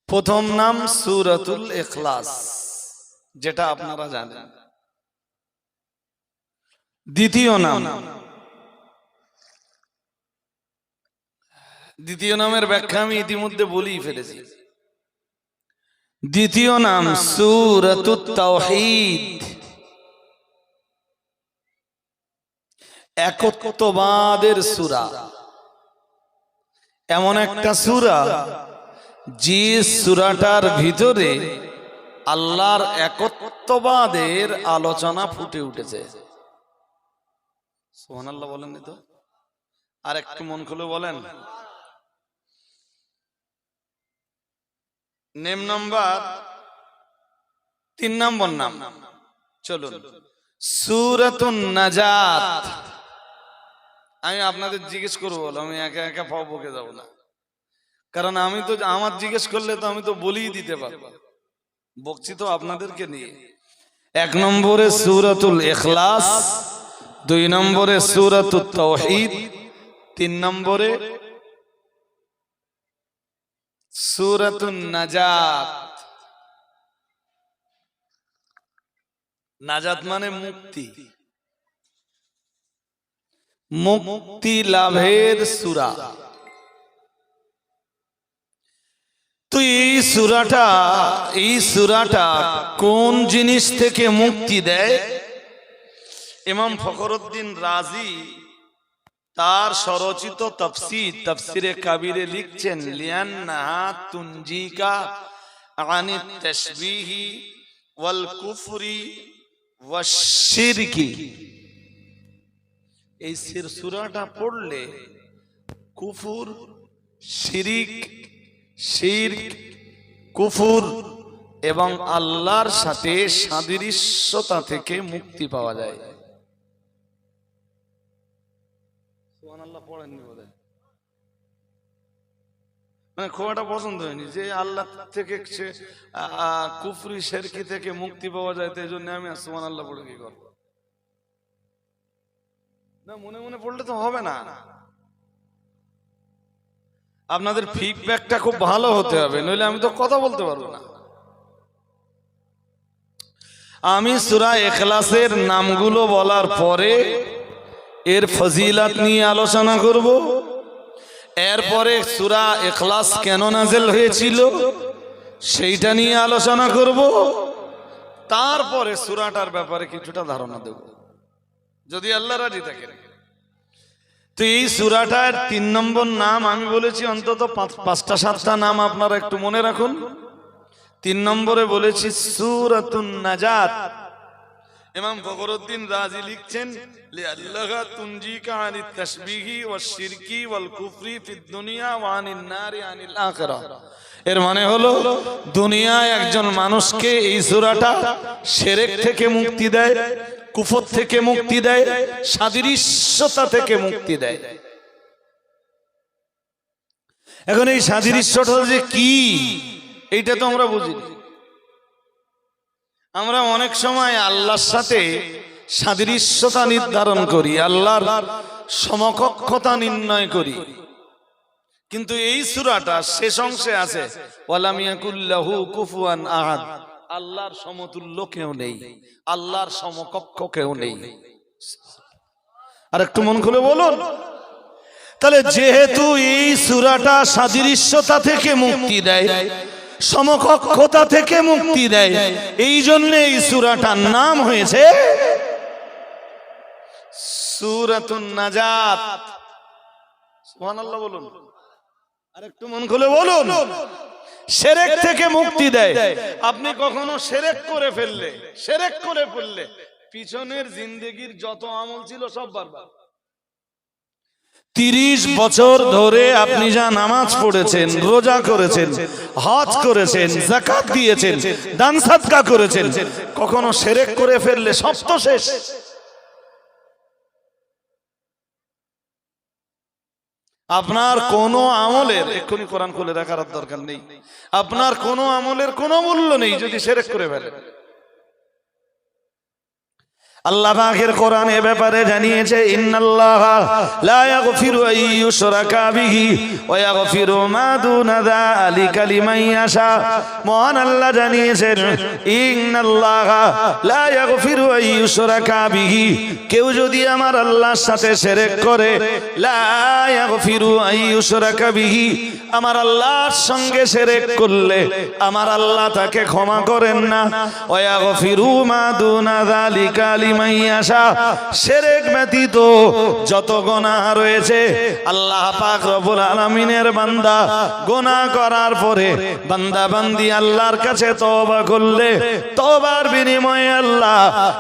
প্রথম নাম সূরাতুল ইখলাস, যেটা আপনারা জানেন। দ্বিতীয় নামের ব্যাখ্যা আমি ইতিমধ্যে বলেই ফেলেছি। দ্বিতীয় নাম সূরাতুত তাওহীদ, একত্ববাদের সূরা। এমন একটা সূরা যে সূরাটার ভিতরে আল্লাহর একত্ববাদের আলোচনা ফুটে উঠেছে। সুবহানাল্লাহ বলেন তো, আর একটু মন খুলে বলেন। নেম নাম্বার 3 নম্বর নাম, চলুন, সূরাতুন নাজাত। আমি আপনাদের জিজ্ঞেস করবো, আমি একা একা বকে যাব না, কারণ আমি তো আমার জিজ্ঞেস করলে তো আমি তো বলেই দিতে পারবো, বকছি তো আপনাদেরকে নিয়ে। 1 নম্বরে সূরাতুল ইখলাস, 2 নম্বরে সূরাতুত তাওহীদ, 3 নম্বরে সূরাতুন নাজাত। নাজাত মানে মুক্তি, মুক্তি লাভের সূরা। তো এই সূরাটা কোন জিনিস থেকে মুক্তি দেয়? ইমাম ফখরুদ্দীন রাজি তার স্বরচিত তাফসিরে কাবিরে লিখছেন, লিআন্নাহা তুনজিকা আনিত তাশবিহি ওয়াল কুফরি ওয়াশ শিরকি। এই সূরাটা পড়লে কুফর, শিরক, কুফর এবং আল্লাহর সাথে সাদৃশ্যতা থেকে মুক্তি পাওয়া যায়। সুবহানাল্লাহ পড়েননি বলে মানে খুব একটা পছন্দ হয়নি যে আল্লাহ থেকে কুফরি শিরকি থেকে মুক্তি পাওয়া যায়, তো এই জন্য আমি সুবহানাল্লাহ পড়ে কি করব? না, মনে মনে পড়লে তো হবে না। আপনাদের ফিডব্যাকটা খুব ভালো হতে হবে, নইলে আমি তো কথা বলতে পারবো না। আমি সূরা ইখলাসের নামগুলো বলার পরে এর ফজিলত নিয়ে আলোচনা করব। এরপরে সূরা ইখলাস কেন নাযিল হয়েছিল সেইটা নিয়ে আলোচনা করব। তারপরে সূরাটার ব্যাপারে কিছুটা ধারণা দেব, যদি আল্লাহ রাজি থাকেন। তো এই সূরাটার 3 নম্বর নাম আমি বলেছি, অন্তত 5টা 7টা নাম আপনারা একটু মনে রাখুন। 3 নম্বরে বলেছি সূরাতুন নাজাত। ইমাম ফখরুদ্দীন রাজি লিখছেন, লিআল্লাহা তুনজিকা আনিত তাশবিহি ওয়াশ শিরকি ওয়াল কুফরি ফিদ দুনিয়া ওয়া আনিন নারি আনিল আখিরাহ। এর মানে হলো দুনিয়ায় একজন মানুষকে এই সূরাটা শিরক থেকে মুক্তি দেয়, কুফর থেকে মুক্তি দেয়, সাদৃশ্যতা থেকে মুক্তি দেয়। এখন এই সাদৃশ্যটা যে কি এইটা তো আমরা বুঝি। আমরা অনেক সময় আল্লাহর সাথে সাদৃশ্যতা নির্ধারণ করি, আল্লাহর সমকক্ষতা নির্ণয় করি, কিন্তু এই সূরাটা শেষ অংশে আছে ওয়ালাম ইয়াকুল্লাহু কুফুয়ান আহাদ। আল্লাহর সমতুল্য কেউ নেই, আল্লাহর সমকক্ষ কেউ নেই। আর একটু মন খুলে বলুন। তাহলে যেহেতু এই সূরাটা সাদৃশ্যতা থেকে মুক্তি দেয়, সমকক্ষতা থেকে মুক্তি দেয়, এই জন্য এই সূরাটার নাম হয়েছে সূরাতুন নাজাত। সুবহানাল্লাহ বলুন, আর একটু মন খুলে বলুন। শিরক থেকে মুক্তি দেয়। আপনি কখনো শিরক করে ফেললে পিছনের জিন্দেগির যত আমল ছিল সব বরবাদ। 30 বছর ধরে আপনি যা নামাজ পড়েছেন, রোজা করেছেন, হজ করেছেন, যাকাত দিয়েছেন, দান সাদকা করেছেন, কখনো শিরক করে ফেললে সব তো শেষ। আপনার কোনো আমলের, এক্ষুনি কোরআন খুলে রাখার দরকার নেই, আপনার কোনো আমলের কোনো মূল্য নেই যদি শিরক করে ফেলেন। আল্লাহ পাকের কোরআন এ ব্যাপারে জানিয়েছে, ইন্নাল্লাহা লা ইয়াগফিরু আন ইউশরাকা বিহি ওয়া ইয়াগফিরু মা দুনা যালিকা লিমান ইয়াশা। মহান আল্লাহ জানিয়েছেন, ইন্নাল্লাহা লা ইয়াগফিরু আন ইউশরাকা বিহি, কেউ যদি আমার আল্লাহর সাথে শিরক করে, লা ইয়াগফিরু আন ইউশরাকা বিহি, আমার আল্লাহর সঙ্গে শিরক করলে আমার আল্লাহ তাকে ক্ষমা করেন না। ওয়া ইয়াগফিরু মা দুনা যালিকা লিমান ইয়াশা, শিরক ব্যতীত যত গুনাহ রয়েছে আল্লাহ পাক রব্বুল আলামিনের বান্দা গুনাহ করার পরে বান্দা বান্দি আল্লাহর কাছে তওবা করলে তওবার বিনিময়ে আল্লাহ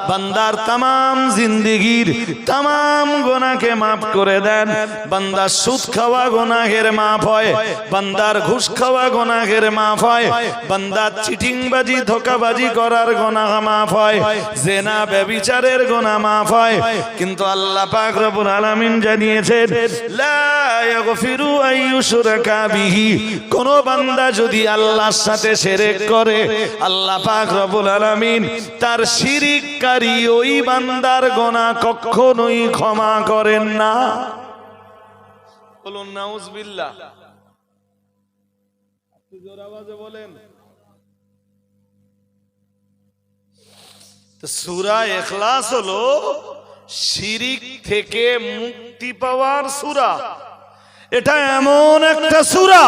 বান্দার तमाम জিন্দেগীর तमाम গুনাহকে maaf করে দেন। বান্দার সুদ খাওয়া গুনাহের maaf হয়, বান্দার ঘুষ খাওয়া গুনাহের maaf হয়, বান্দার চিটিংবাজি ধোঁকাবাজি করার গুনাহ maaf হয়, জিনা ব্যভিচারের গুনাহ maaf হয়। কিন্তু আল্লাহ পাক রব্বুল আলামিন জানিয়েছেন, লা ইয়াগফিরু আন ইউশরাকা বিহি, কোন বান্দা যদি আল্লাহর সাথে শিরক করে আল্লাহ পাক রব্বুল আলামিন তার শিরককারী ওই বান্দার গুনাহ কখনোই ক্ষমা করেন না। বলুন নাউজুবিল্লাহ। আপনি জোর আওয়াজে বলেন। তো সূরা ইখলাস হলো শিরিক থেকে মুক্তি পাওয়ার সূরা। এটা এমন একটা সূরা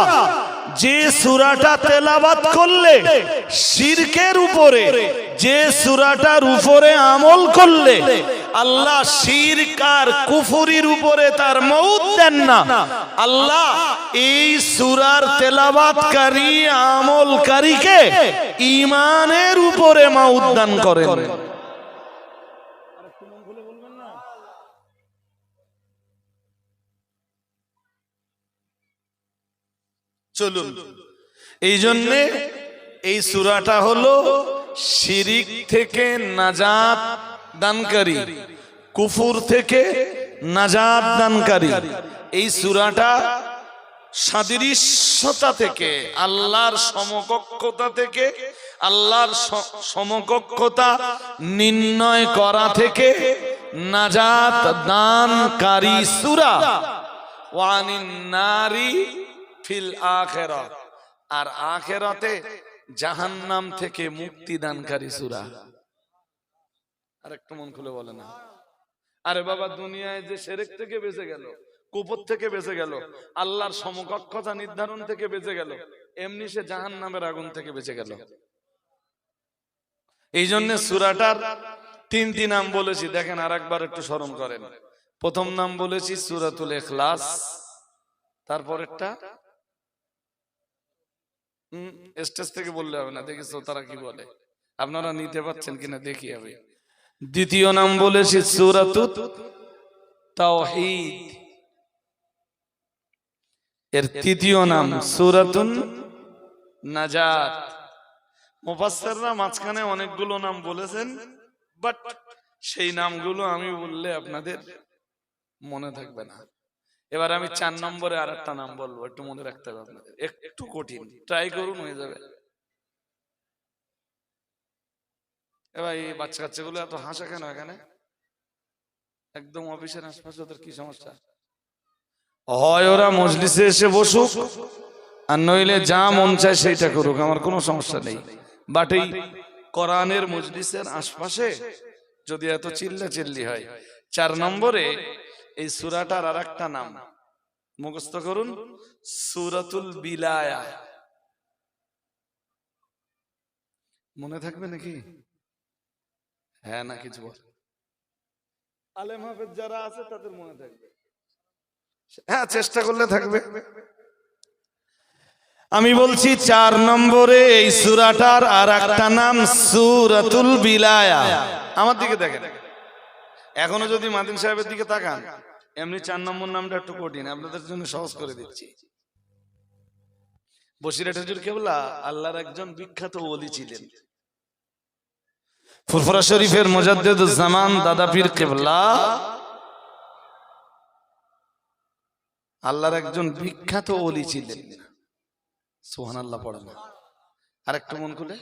যে সূরাটা তেলাওয়াত করলে শিরকের উপরে, যে সূরাটার উপরে আমল করলে আল্লাহ শিরক আর কুফরির উপরে তার মউত দেন না। আল্লাহ এই সূরার তেলাওয়াতকারী আমলকারীকে ঈমানের উপরে মউত দান করেন। চলুন, এই জন্যে এই সূরাটা হলো শিরিক থেকে নাজাত দানকারী, কুফর থেকে নাজাত দানকারী। এই সূরাটা সাদৃশ্যতা থেকে, আল্লাহর সমকক্ষতা থেকে, আল্লাহর সমকক্ষতা নির্ণয় করা থেকে নাজাত দানকারী সূরা। ওয়ানিন নারি ফিল আখিরাত, আর আখিরাতে জাহান্নাম থেকে মুক্তি দানকারী সূরা। আরেকটু মন খুলে বলে না। আরে বাবা, দুনিয়ায় যে শিরক থেকে বেঁচে গেল, কুফর থেকে বেঁচে গেল, আল্লাহর সমকক্ষতা নির্ধারণ থেকে বেঁচে গেল, এমনি সে জাহান্নামের আগুন থেকে বেঁচে গেল। এই জন্য সূরাটার তিনটি নাম বলেছি, দেখেন আরেকবার একটু স্মরণ করেন। প্রথম নাম বলেছি সূরাতুল ইখলাস, তারপরেরটা স্টেজ থেকে বললে হবে না, দেখি তারা কি বলে, আপনারা নিতে পারছেন কিনা দেখি হবে। দ্বিতীয় নাম বলেছি সূরাতুত তাওহীদ, এর তৃতীয় নাম সূরাতুন নাজাত। মুফাসসিররা মাঝখানে অনেকগুলো নাম বলেছেন, বাট সেই নামগুলো আমি বললে আপনাদের মনে থাকবে না। এবার আমি 4 নম্বরে আরেকটা নাম বলবো, একটু মনে রাখতে হবে আপনাদের, একটু কঠিন, ট্রাই করুন, হয়ে যাবে। এবার এই বাচ্চা কাচ্চাগুলো এত হাসা কেন এখানে? একদম অফিসের আশপাশে ওদের কি সমস্যা? হয় ওরা মজলিসে এসে বসুক, আর নইলে যা মন চায় সেইটা করুক, আমার কোনো সমস্যা নেই। বাট এই কোরআনের মজলিসের আশপাশে যদি এত চিল্লাচিল্লি হয়। 4 নম্বরে এই সূরাটার আরেকটা নাম মুখস্থ করুন, সূরাতুল বিলায়া। মনে থাকবে নাকি? হ্যাঁ না কিছু বল। আলেম হাফেজ যারা আছে তাদের মনে থাকবে, হ্যাঁ চেষ্টা করলে থাকবে। আমি বলছি 4 নম্বরে এই সূরাটার আরেকটা নাম সূরাতুল বিলায়া। আমার দিকে দেখেন, এখনো যদি মাদিন সাহেবের দিকে তাকান, এমনি 4 নম্বর নামটা একটু কঠিন, আপনাদের জন্য সহজ করে দিচ্ছি। বসিরহাট হুজুর কেবলা আল্লাহর একজন বিখ্যাত ওলি ছিলেন। ফুরফুরা শরীফের মুজাদ্দিদুজ জামান দাদা পীর কেবলা আল্লাহর একজন বিখ্যাত ওলি ছিলেন। সুবহানাল্লাহ পড়েন। আরেকটু মন খুলে,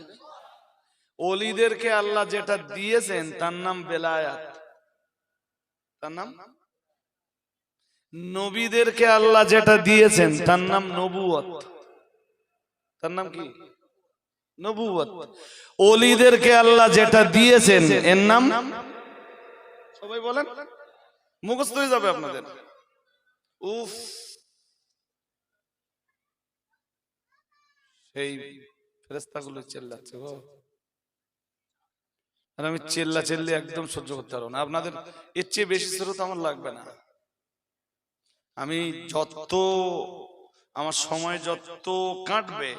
ওলিদেরকে আল্লাহ যেটা দিয়েছেন তার নাম বেলায়াত, তার নাম। নবীদেরকে আল্লাহ যেটা দিয়েছেন তার নাম নবুয়ত, তার নাম কি? নবুয়ত। ওলিদেরকে আল্লাহ যেটা দিয়েছেন এর নাম, সবাই বলেন, মুখস্থ হয়ে যাবে আপনাদের। উফ, সেই ফেরেশতাগুলো চিল্লাচ্ছে গো, আর আমি চিল্লি একদম সহ্য করতে পারবো না। আপনাদের এর চেয়ে বেশি শ্রোতা আমার লাগবে না। আমি যত আমার সময় যত কাটবে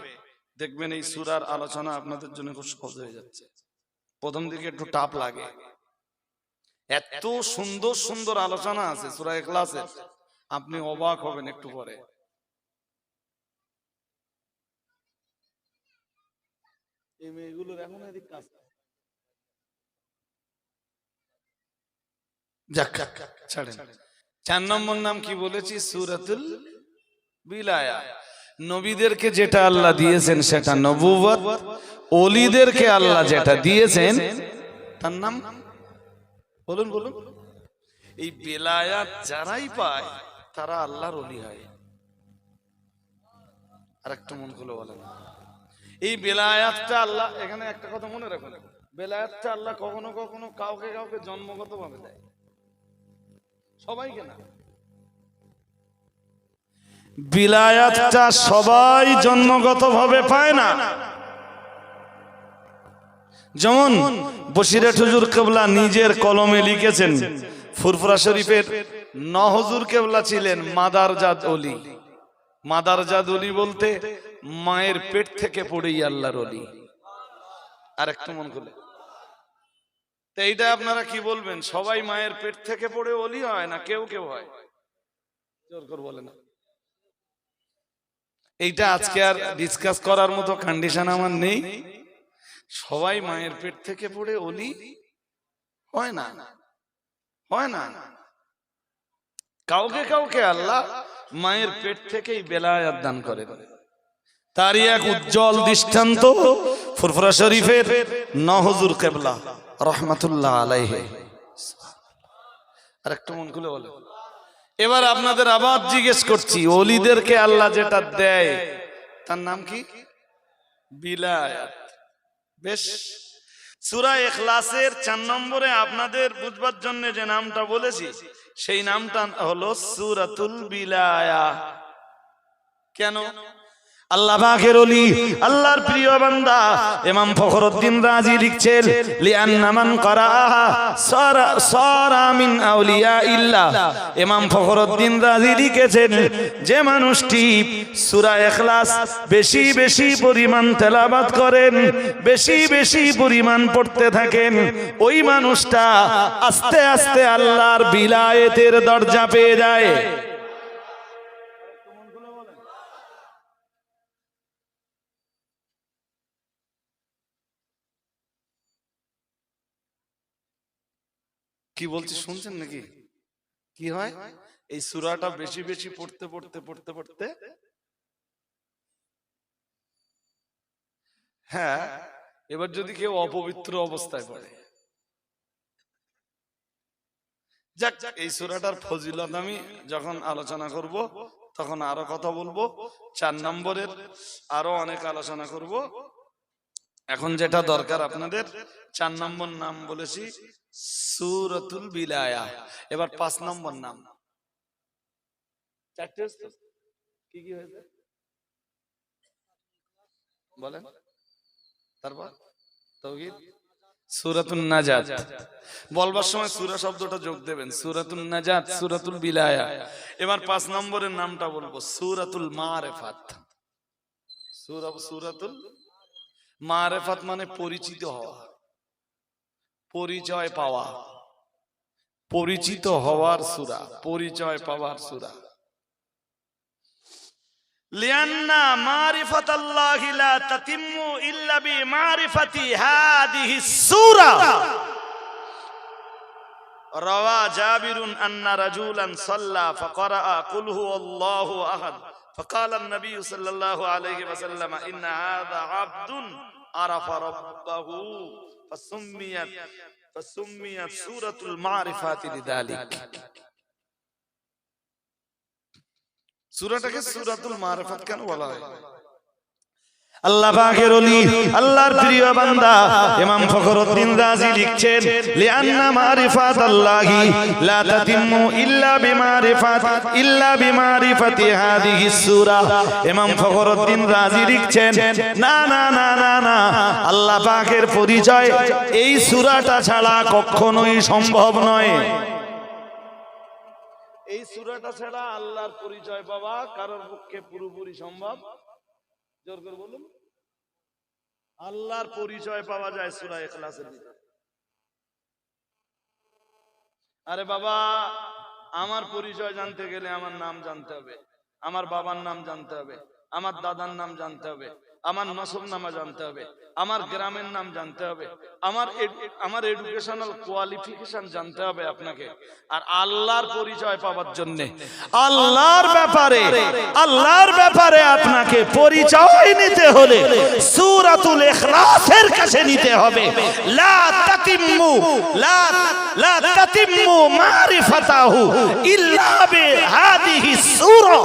দেখবেন এই সূরার আলোচনা আপনাদের জন্য খুব সহজ হয়ে যাচ্ছে। প্রথম দিকে একটু টাফ লাগে, এত সুন্দর সুন্দর আলোচনা আছে সূরা ইখলাসের, আপনি অবাক হবেন একটু পরে। এই মেয়েগুলোর এখন এদিক কাজ, যাক ছাড়েন। 4 নম্বর নাম কি বলেছি? সূরাতুল বিলায়া। নবীদেরকে যেটা আল্লাহ দিয়েছেন সেটা নবুয়ত, ওলিদেরকে আল্লাহ যেটা দিয়েছেন তার নাম, বলুন বলুন। এই বেলায়াত যারাই পায় তারা আল্লাহর ওলি হয়। আর একটা মন খুলে বলেন, এই বেলায়াতটা আল্লাহ, এখানে একটা কথা মনে রাখুন, বেলায়াতটা আল্লাহ কখনো কখনো কাউকে কাউকে জন্মগত ভাবে দেয়, সবাইকে না। বিলায়াতটা সবাই জন্মগত ভাবে পায় না। যেমন বসিরহাট হুজুর কেবলা নিজের কলমে লিখেছেন, ফুরফুরা শরীফের 9 হুজুর কেবলা ছিলেন মাদারজাত ওলি। মাদারজাত ওলি বলতে মায়ের পেট থেকে পড়েই আল্লাহর ওলি। আর একটু মন খুলে, তো এইটা আপনারা কি বলবেন? সবাই মায়ের পেট থেকে পড়ে ওলি হয় না, কেউ কেউ হয়? জোর করে বলে না। এইটা আজকে আর ডিসকাস করার মতো কন্ডিশন আমার নেই। সবাই মায়ের পেট থেকে পড়ে ওলি হয় না, হয় না। কাউকে কাউকে আল্লাহ মায়ের পেট থেকেই বেলায়াত দান করে। তারই এক উজ্জ্বল দৃষ্টান্ত ফুরফুরা শরীফের 9 হুজুর কেবলা রাহমাতুল্লাহ আলাইহি। আর একটু মন খুলে বলে। এবার আপনাদের আবার জিজ্ঞেস করছি, ওলিদেরকে আল্লাহ যেটা দেয় তার নাম কি? বিলায়াত। বেশ, সূরা ইখলাসের 4 নম্বরে আপনাদের বুঝবার জন্য যে নামটা বলেছি সেই নামটা হলো সূরাতুল বিলায়া। কেন? আল্লাহ পাকের ওলি, আল্লাহর প্রিয় বান্দা ইমাম ফখরুদ্দিন রাজি লিখছেন, লিআন্না মান করাআহা সারা মিন আউলিয়া ইল্লাহ। ইমাম ফখরুদ্দিন রাজি লিখেছেন, যে মানুষটি সূরা ইখলাস বেশি বেশি পরিমাণ তেলাওয়াত করেন, বেশি বেশি পরিমাণ পড়তে থাকেন, ওই মানুষটা আস্তে আস্তে আল্লাহর বিলায়েতের দরজা পেয়ে যায়। কি বলছি শুনছেন নাকি? কি হয়? এই সূরাটা বেশি বেশি পড়তে পড়তে পড়তে পড়তে, হ্যাঁ, এবার যদি কেউ অপবিত্র অবস্থায় পড়ে, যাক, এই সূরাটার ফজিলত আমি যখন আলোচনা করব তখন আরো কথা বলবো। 4 নম্বরের আরো অনেক আলোচনা করব। এখন যেটা দরকার আপনাদের, 4 নম্বর নাম বলেছি সূরাতুল বিলায়া। এবার 5 নম্বর নাম, 4টে কি কি হয়েছে বলেন? তারপর তাওহীদ, সূরাতুন নাজাত। বলবার সময় সূরা শব্দটা যোগ দেবেন, সূরাতুন নাজাত, সূরাতুল বিলায়া। এবার 5 নম্বরের নামটা বলবো সূরাতুল মারিফাত। সূরাতুল মারিফাত মানে পরিচিত হওয়া, পরিচয় পাওয়া, পরিচিত হওয়ার সূরা, পরিচয় পাওয়ার সূরা। লিআন্না মারিফাতাল্লাহি লা তাতিম্মু ইল্লা বিমারিফাতি হাদিহিস সূরা। রাওয়া জাবিরুন আন্না রাজুলান সাল্লা ফাকারা কুল হুয়াল্লাহু আহাদ فقال النبي صلى الله عليه وسلم إن هذا عبد আরাফা রাব্বাহু ফাসুম্মিয়াত সূরাতুল মারিফাতি লিযালিক। সূরাটাকে সূরাতুল মারিফাত কেন বলা হয়? আল্লাহ পাকের ওলি, আল্লাহর প্রিয় বান্দা ইমাম ফখরুদ্দিন রাজি লিখছেন, লিআন্না মারিফাতাল্লাহি লা তাতিম্মু ইল্লা বিমারিফাতি হাদিহিস সূরা। ইমাম ফখরুদ্দিন রাজি লিখছেন, না না না না না, আল্লাহ পাকের পরিচয় এই সূরাটা ছাড়া কখনোই সম্ভব নয়। এই সূরাটা ছাড়া আল্লাহর পরিচয় পাওয়া কারোর পক্ষে পুরোপুরি সম্ভব? জোর করে বলুন। আল্লাহর পরিচয় পাওয়া যায় সূরা ইখলাসের ভিতরে। আরে বাবা, আমার পরিচয় জানতে গেলে আমার নাম জানতে হবে, আমার বাবার নাম জানতে হবে, আমার দাদার নাম জানতে হবে, আমার নসবনামা জানতে হবে, আমার গ্রামের নাম জানতে হবে, আমার এডুকেশনাল কোয়ালিফিকেশন জানতে হবে আপনাকে। আর আল্লাহর পরিচয় পাওয়ার জন্য আল্লাহর ব্যাপারে আপনাকে পরিচয় নিতে হলে সূরাতুল ইখলাসের কাছে নিতে হবে। লা তাতিম্মু মারিফাতাহু ইল্লা বিহাদিহি সূরা।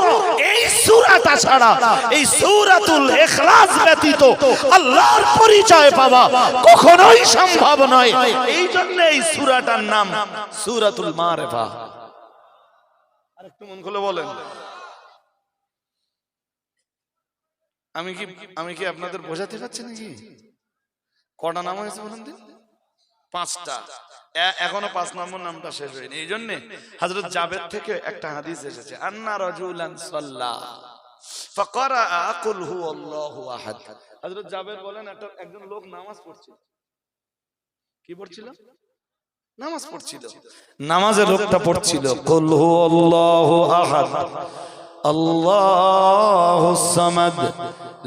এই সূরাটা ছাড়া, এই সূরাতুল ইখলাস ব্যতীত আল্লাহর পরিচয় পাওয়া কখনোই সম্ভব নয়। এই জন্য এই সূরাটার নাম সূরাতুল মারিফা। আরেকটু মন খুলে বলেন, আমি কি আপনাদের বোঝাতে পারছি নাকি? কটা নাম হয়েছে বলেন দিন? 5টা। এখনো 5 নম্বর নামটা শেষ হয়নি। এই জন্য হযরত জাবের থেকে একটা হাদিস এসেছে, আন্না রাজুলান সাল্লা ফাকারা কুল হুয়াল্লাহু আহাদ। হযরত জাবের বলেন, একজন লোক নামাজ পড়ছিল। কি পড়ছিল? নামাজ পড়ছিল। নামাজে লোকটা পড়ছিল কুল হুয়াল্লাহু আহাদ আল্লাহুস সামাদ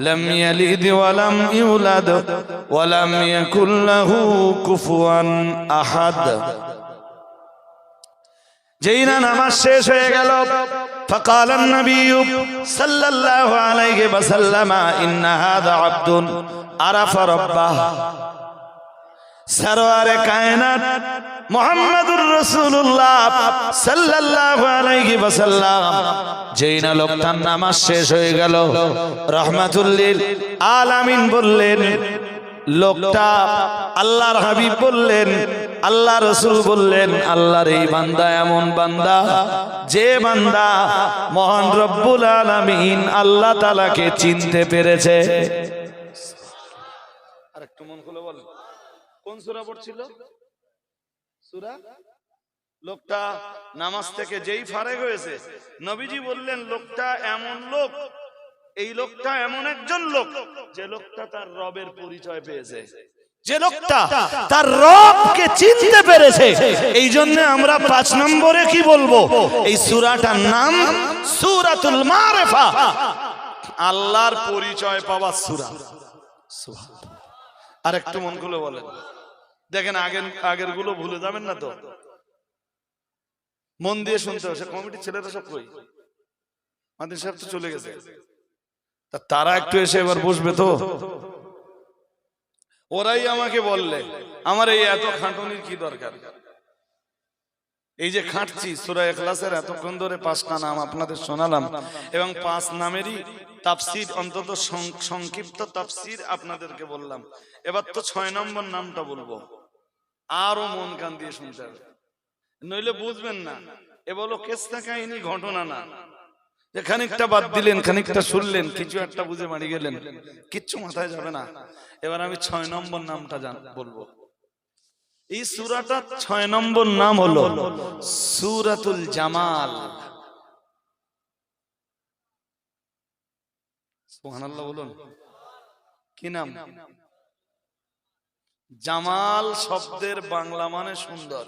লাম ইয়ালিদ ওয়া লাম ইউলাদ ওয়া লাম ইয়াকুল লাহু কুফুয়ান আহাদ। যেই না নামাজ শেষ হয়ে গেল, فقال النبي صلى الله عليه وسلم إن هذا عبد عرف ربه। সরওয়ারে কায়নাত মুহাম্মদুর রাসূলুল্লাহ সাল্লাল্লাহু আলাইহি ওয়াসাল্লাম যেই না লোকটার নামাজ শেষ হয়ে গেল, রাহমাতুল লিল আলামিন বললেন, লোকটা আল্লাহর হাবিব বললেন, আল্লাহ রাসূল বললেন, আল্লাহর এই বান্দা এমন বান্দা যে বান্দা মহান রব্বুল আলামিন আল্লাহ তাআলাকে চিনতে পেরেছে। আরেকটু মন খুলে বল, কোন সূরা পড়ছিল? সূরা। লোকটা নামাজ থেকে যেই ফারেগ হয়েছে, নবীজি বললেন, লোকটা এমন লোক, এই লোকটা এমন একজন লোক যে লোকটা তার রবের পরিচয় পেয়েছে, যে লোকটা তার রবকে চিনতে পেরেছে। এই জন্য আমরা 5 নম্বরে কি বলবো? এই সূরাটার নাম সূরাতুল মারিফা, আল্লাহর পরিচয় পাওয়া সূরা। সুবহানাল্লাহ। আরেকটু মন খুলে বলেন, দেখেন আগের গুলো ভুলে যাবেন না তো, মন দিয়ে শুনতে হবে। কমিটির ছেলেরা সব কই? মাদিন সাহেব তো চলে গেছে, তারা একটু এসে এবার বসবে তো। ওরাই আমাকে বললে, আমার এই এত খাটুনির কি দরকার? এই যে খাটছি সূরা ইখলাসের, এতক্ষণ ধরে 5টা নাম আপনাদের শোনালাম এবং 5 নামেরই তাফসীর, অন্তত সংক্ষিপ্ত তাফসীর আপনাদেরকে বললাম। এবার তো 6 নম্বর নামটা বলবো, আরো মন কান দিয়ে শুনতে হবে, নইলে বুঝবেন না। এ বলো কেসটা কাহিনী, ঘটনা না যে খানিকটা বাদ দিলেন, খানিকটা শুনলেন, কিছু একটা বুঝে মারি গেলেন, কিচ্ছু মাথায় যাবে না। এবার আমি 6 নম্বর নামটা বলবো। এই সূরাটার 6 নম্বর নাম হলো সূরাতুল জামাল। সুবহানাল্লাহ বলুন। কি নাম? জামাল শব্দের বাংলা মানে সুন্দর।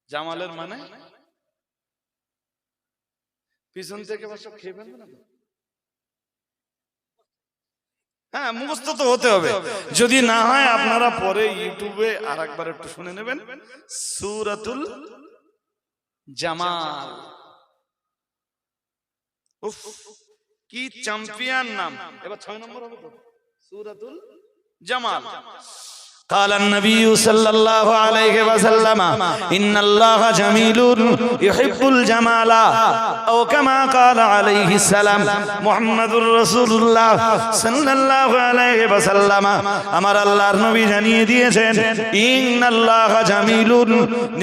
জামালের মানে পিছন থেকে সব খেয়ে ফেলবে না? হ্যাঁ, মুখস্থ তো হতে হবে। যদি না হয় আপনারা পরে ইউটিউবে আরেকবার একটু শুনে নেবেন, সূরাতুল জামাল। উফ, কি চ্যাম্পিয়ন নাম। এবার 6 নম্বর হবে তো সূরাতুল জামাল। قال النبي صلى الله عليه وسلم إن الله جميل يحب الجمال أو كما قال عليه السلام محمد رسول الله صلى الله عليه وسلم আমার আল্লাহর নবী জানিয়ে দিয়েছেন ইন্নাল্লাহ জামিলুন,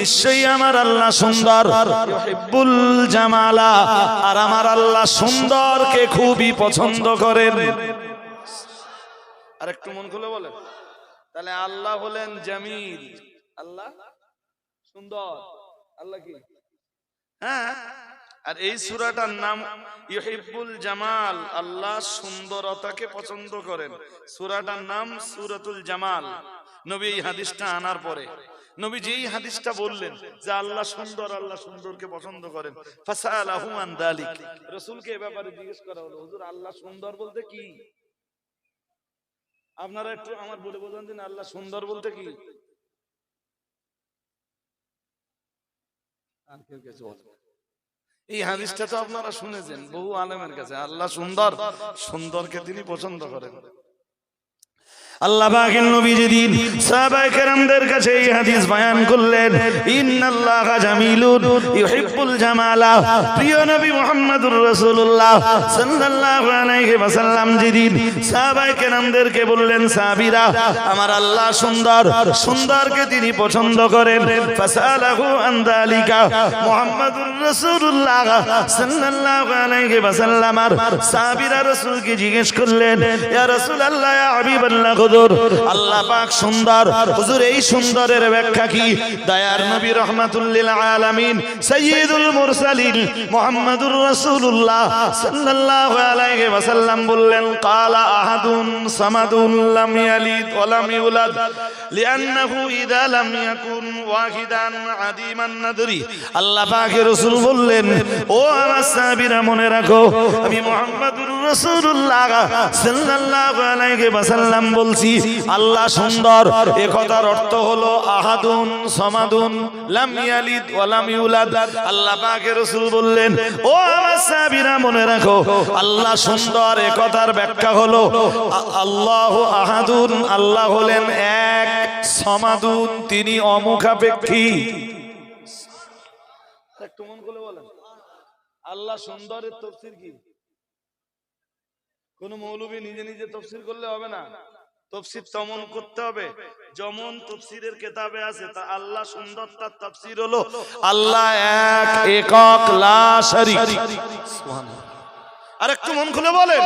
নিশ্চয়ই আমার আল্লাহ সুন্দর, ইউহিব্বুল জামালা, আর আমার আল্লাহ সুন্দরকে খুবই পছন্দ করেন। আর একটু মন খুলে বলেন, তাহলে আল্লাহ হলেন জামিল, আল্লাহ সুন্দর, আল্লাহ কি? হ্যাঁ, আর এই সূরাটার নাম ইউহিব্বুল জামাল, আল্লাহ সুন্দরতাকে পছন্দ করেন। সূরাটার নাম সূরাতুল জামাল। নবী এই হাদিসটা আনার পরে নবী যেই হাদিসটা বললেন যে আল্লাহ সুন্দর, আল্লাহ সুন্দরকে পছন্দ করেন, ফাসালাহু আন যালিক, রাসূলকে এই ব্যাপারে জিজ্ঞেস করা হলো, হুজুর আল্লাহ সুন্দর বলতে কি? আপনারা একটু আমার বলে বোঝান দিন, আল্লাহ সুন্দর বলতে কি? আর কেউ কিছু বলেন? এই হাদিসটা তো আপনারা শুনেছেন বহু আলেমের কাছে, আল্লাহ সুন্দর, সুন্দরকে তিনি পছন্দ করেন। আল্লাহ পাকের নবী যেদিন সাহাবায়ে কেরামদের কাছে এই হাদিস বয়ান করলেন, ইন্নাল্লাহা জামিলুন ইউহিব্বুল জামালা, প্রিয় নবী মুহাম্মদুর রাসূলুল্লাহ সাল্লাল্লাহু আলাইহি ওয়াসাল্লাম যেদিন সাহাবায়ে কেরামদেরকে বললেন, সাহাবীরা আমার আল্লাহ সুন্দর, সুন্দরকে তিনি পছন্দ করেন, ফাসালাহু আন যালিকা, মুহাম্মদুর রাসূলুল্লাহ সাল্লাল্লাহু আলাইহি ওয়াসাল্লাম আর সাহাবীরা রাসূলকে জিজ্ঞেস করলেন, ইয়া রাসূলুল্লাহ, ইয়া হাবিবাল্লাহ, আল্লাহ পাক সুন্দর, হুজুর এই সুন্দরের ব্যাখ্যা কি? দয়ার নবী রাহমাতুল লিল আলামিন সাইয়্যিদুল মুরসালিন মুহাম্মদুর রাসূলুল্লাহ সাল্লাল্লাহু আলাইহি ওয়াসাল্লাম বললেন, ক্বালা আহাদুন সামাদুন লাম ইয়ালিদ ওয়া লাম ইউলাদ লিআন্নাহু ইযা লাম ইয়াকুন ওয়াহিদান আদিমান নাদরি। আল্লাহ পাকের রাসূল বললেন, ও আমার সাহাবীরা মনে রাখো, আমি মুহাম্মদুর রাসূলুল্লাহ সাল্লাল্লাহু আলাইহি ওয়াসাল্লাম বলছি আল্লাহ সুন্দর, এ কথার অর্থ হলো আহাদুন সামাদুন লাম ইয়ালিদ ওয়া লাম ইউলাদ। আল্লাহ পাকের রাসূল বললেন, ও আমার সাহাবীরা মনে রাখো, আল্লাহ সুন্দর, এ কথার ব্যাখ্যা হলো আল্লাহু আহাদুন, আল্লাহ হলেন এক, সামাদুন, তিনি অমুখাপেক্ষী। একটু মন খুলে বলেন, আল্লাহ সুন্দরের তাফসীর কি? কোন মৌলবী নিজে নিজে তাফসীর করলে হবে না, তাফসীর তেমন করতে হবে যেমন তাফসীরের কিতাবে আছে। তা আল্লাহ সুন্দর, তার তাফসীর হলো আল্লাহ এক, একক, লা শারীক। সুবহানাল্লাহ। আর একটু মন খুলে বলেন,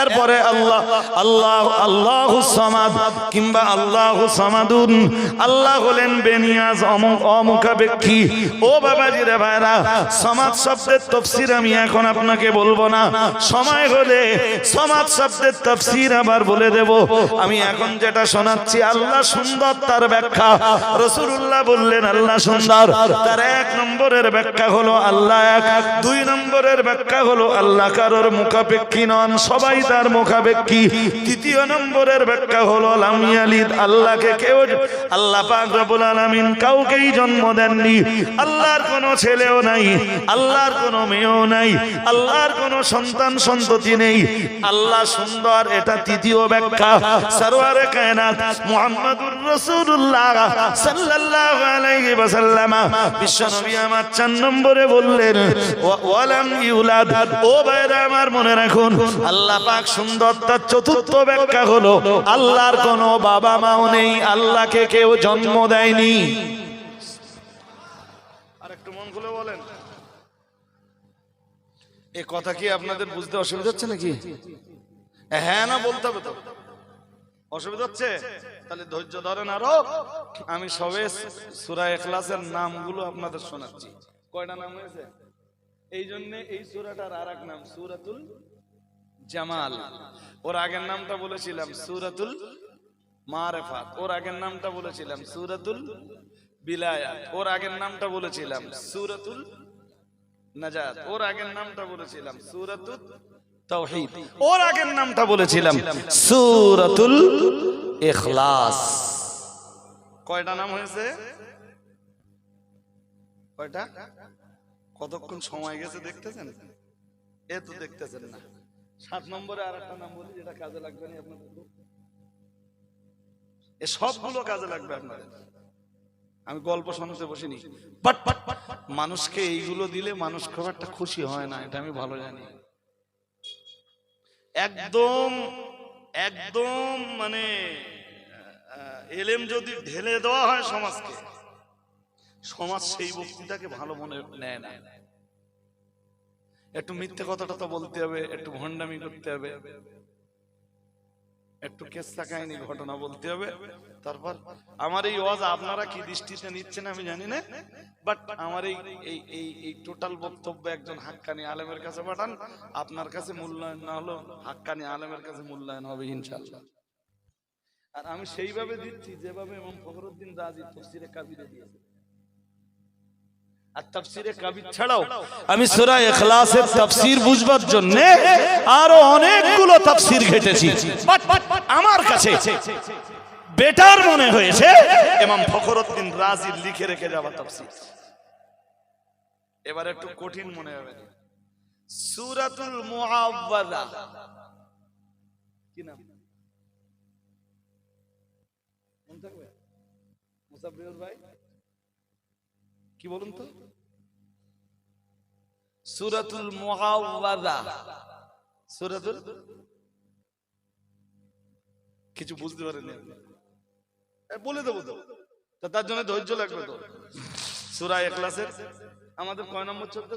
এরপরে আল্লাহ আল্লাহ আল্লাহু সামাদ কিংবা আল্লাহু সামাদুন, আল্লাহ হলেন বেনিয়াজ, অমুখাপেক্ষী। ও বাবাজি রে ভাইরা, সামাদ শব্দের তাফসীর আমি এখন আপনাকে বলবো না, সময় হলে সামাদ শব্দের তাফসীর আবার বলে দেব। আমি এখন যেটা শোনাচ্ছি আল্লাহ সুন্দর, তার ব্যাখ্যা রাসূলুল্লাহ বললেন আল্লাহ সুন্দর, তার 1 নম্বরের ব্যাখ্যা হলো আল্লাহ এক, 2 নম্বরের ব্যাখ্যা হলো আল্লাহ কারোর মুখাপেক্ষী নন, সবাই তার মুখাপেক্ষী। 3 নম্বরের ব্যাখ্যা হলো লাম ইয়ালিদ, আল্লাহকে কেউ, আল্লাহ পাক রব্বুল আলামিন কাউকেই জন্ম দেননি, আল্লাহর কোনো ছেলেও নাই, আল্লাহর কোনো মেয়েও নাই, আল্লাহর কোনো সন্তান সন্ততি নেই, আল্লাহ সুন্দর, এটা 3য় ব্যাখ্যা। সরওয়ারে কায়নাত মুহাম্মদুর রাসূলুল্লাহ সাল্লাল্লাহু আলাইহি ওয়াসাল্লাম বিশ্ব নবী আমার 4 নম্বরে বললেন ওয়া লাম ইউলাদ। ও ভাইরা আমার মনে রাখুন, আল্লাহ পাক সুন্দর, তার 4র্থ ব্যাখ্যা হলো আল্লাহর কোনো বাবা মাও নেই, আল্লাহকে কেউ জন্ম দেয়নি। আর একটু মন খুলে বলেন, এই কথা কি আপনাদের বুঝতে অসুবিধা হচ্ছে নাকি? হ্যাঁ না বলতে হবে তো, অসুবিধা হচ্ছে? তাহলে ধৈর্য ধরেন আরো, আমি সবে সূরা ইখলাসের নামগুলো আপনাদের শোনাচ্ছি। কয়টা নাম হয়েছে? এই জন্য এই সূরাটার আরেক নাম সূরাতুল জামাল। ওর আগের নামটা বলেছিলাম সূরাতুল মারিফাত, ওর আগের নামটা বলেছিলাম সূরাতুল বিলায়াত, ওর আগের নামটা বলেছিলাম সূরাতুল নাজাত, ওর আগের নামটা বলেছিলাম সূরাতুত তাওহীদ, ওর আগের নামটা বলেছিলাম সূরাতুল ইখলাস। কয়টা নাম হয়েছে? কয়টা? কতক্ষণ সময় গেছে দেখতেছেন? এ তো দেখতেছেন না। 7 নম্বরে আর একটা নাম বলি যেটা কাজে লাগবে না আপনাদের, এ সবগুলো কাজে লাগবে আপনাদের। আমি গল্প শোনাতে বসিনি, বাট মানুষকে এইগুলো দিলে মানুষ খুব একটা খুশি হয় না, এটা আমি ভালো জানি। একদম একদম মানে এলেম যদি ঢেলে দেওয়া হয় সমাজকে, সমাজ সেই বক্তৃতাকে ভালো মনে নেয় না। একটু মিথ্যে কথাটা তো বলতে হবে, একটু ভণ্ডামি করতে হবে, একটু কেসা কাহিনী ঘটনা বলতে হবে। তারপর আমার এই ওয়াজ আপনারা কি দৃষ্টিতে নিচ্ছেন আমি জানি না, বাট আমার এই টোটাল বক্তব্য একজন হাক্কানি আলেমের কাছে পাঠান, আপনার কাছে মূল্যায়ন না হলো হাক্কানি আলেমের কাছে মূল্যায়ন হবে ইনশাআল্লাহ। আর আমি সেইভাবে দিচ্ছি যেভাবে ইমাম ফখরুদ্দিন রাজি তাফসীরে কাবিরে দিয়েছে। আর তাফসীরে কাবির ছাড়াও আমি সূরা ইখলাসের তাফসীর বুঝবার জন্য আরো অনেকগুলো তাফসীর ঘেটেছি, বাট আমার কাছে বেটার মনে হয়েছে ইমাম ফখরুদ্দিন রাজি লিখে রেখে যাওয়া তাফসীর। এবার একটু কঠিন মনে হবে, সূরাতুল মুআওয়াযা কি নাম মনে থাকবে? মুসাফির ভাই কি বলুন তো? সূরাতুল মুআওয়াযা, সূরাতুল কিছু বুঝতে পারেননি বলে দেবো তো, তার জন্য ধৈর্য লাগবে তো। সূরা ইখলাসের আমাদের কয় নম্বর চলতে?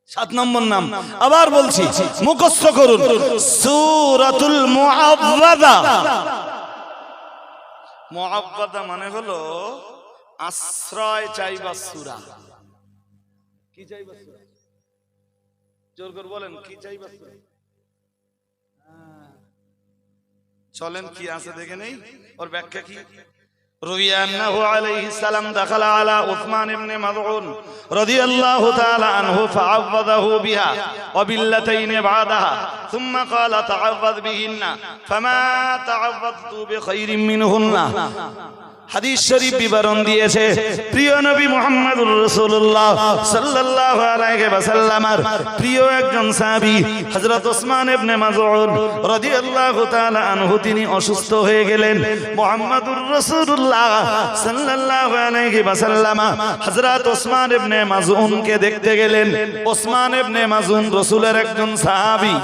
7 নম্বর নাম। আবার বলছি মুখস্থ করুন, সূরাতুল মুআওয়াযা। মুআওয়াযা মানে হলো আশ্রয় চাইবা সূরা। কি চাইবা সূরা? জোর করে বলেন, কি চাইবা সূরা? চলেন কি আছে দেখে নেই, ওর ব্যাখ্যা কি। روي أنه عليه السلام دخل على عثمان بن مظعون رضي الله تعالى عنه فعوذه بها وباللتين بعدها ثم قال تعوذ بهن فما تعوذت بخير منهن। হাদিস শরীফ বিবরণ দিয়েছে প্রিয় নবী মুহাম্মদুর রাসূলুল্লাহ সাল্লাল্লাহু আলাইহি ওয়াসাল্লামের প্রিয় একজন সাহাবী হযরত ওসমান ইবনে মাযউন রাদিয়াল্লাহু তাআলা আনহু তিনি অসুস্থ হয়ে গেলেন। মুহাম্মদুর রাসূলুল্লাহ সাল্লাল্লাহু আলাইহি ওয়াসাল্লাম হযরত ওসমান ইবনে মাযউনকে দেখতে গেলেন। ওসমান ইবনে মাযউন রাসূলের একজন সাহাবী।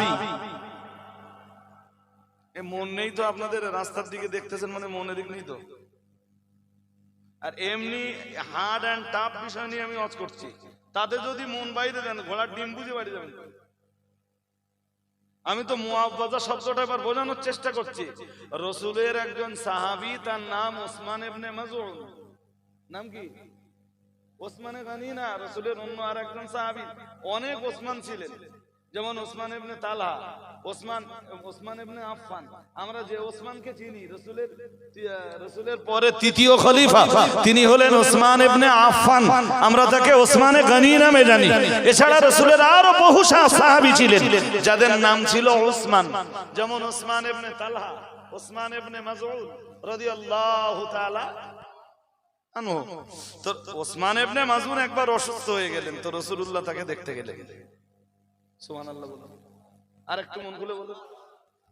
এ মন নেই তো আপনাদের, রাস্তার দিকে দেখতেছেন মানে মনের দিক নেই তো। আর এমনি হার্ড এন্ড টাফ বিষয় নিয়ে আমি ওয়াজ করছি, তাতে যদি মন বাইরে দেন ঘোড়ার ডিম বুঝে বাড়ি যাবেন। আমি তো মুআওয়াযা শব্দটা এবার বোঝানোর চেষ্টা করছি। রাসূলের একজন সাহাবী, তার নাম ওসমান ইবনে মাযউন। নাম কি? ওসমানে গানি না, রাসূলের অন্য আরেকজন সাহাবী। অনেক ওসমান ছিলেন, যেমন ওসমান ইবনে তালহা, ওসমান ইবনে আফফান। আমরা যে ওসমানকে চিনি রাসূলের পরে তৃতীয় খলিফা, তিনি হলেন ওসমান ইবনে আফফান। আমরা তাকে ওসমানে গনি নামে জানি। এছাড়া রাসূলের আরো বহু সাহাবী ছিলেন যাদের নাম ছিল ওসমান, যেমন ওসমান ইবনে তালহা, ওসমান ইবনে মাযউন রাদিয়াল্লাহু তাআলা আনহু। তো ওসমান ইবনে মাযউন একবার অসুস্থ হয়ে গেলেন, তো রাসূলুল্লাহ তাকে দেখতে গেলেন। সুবহানাল্লাহ বলুন। আর একটু মন খুলে বলুন,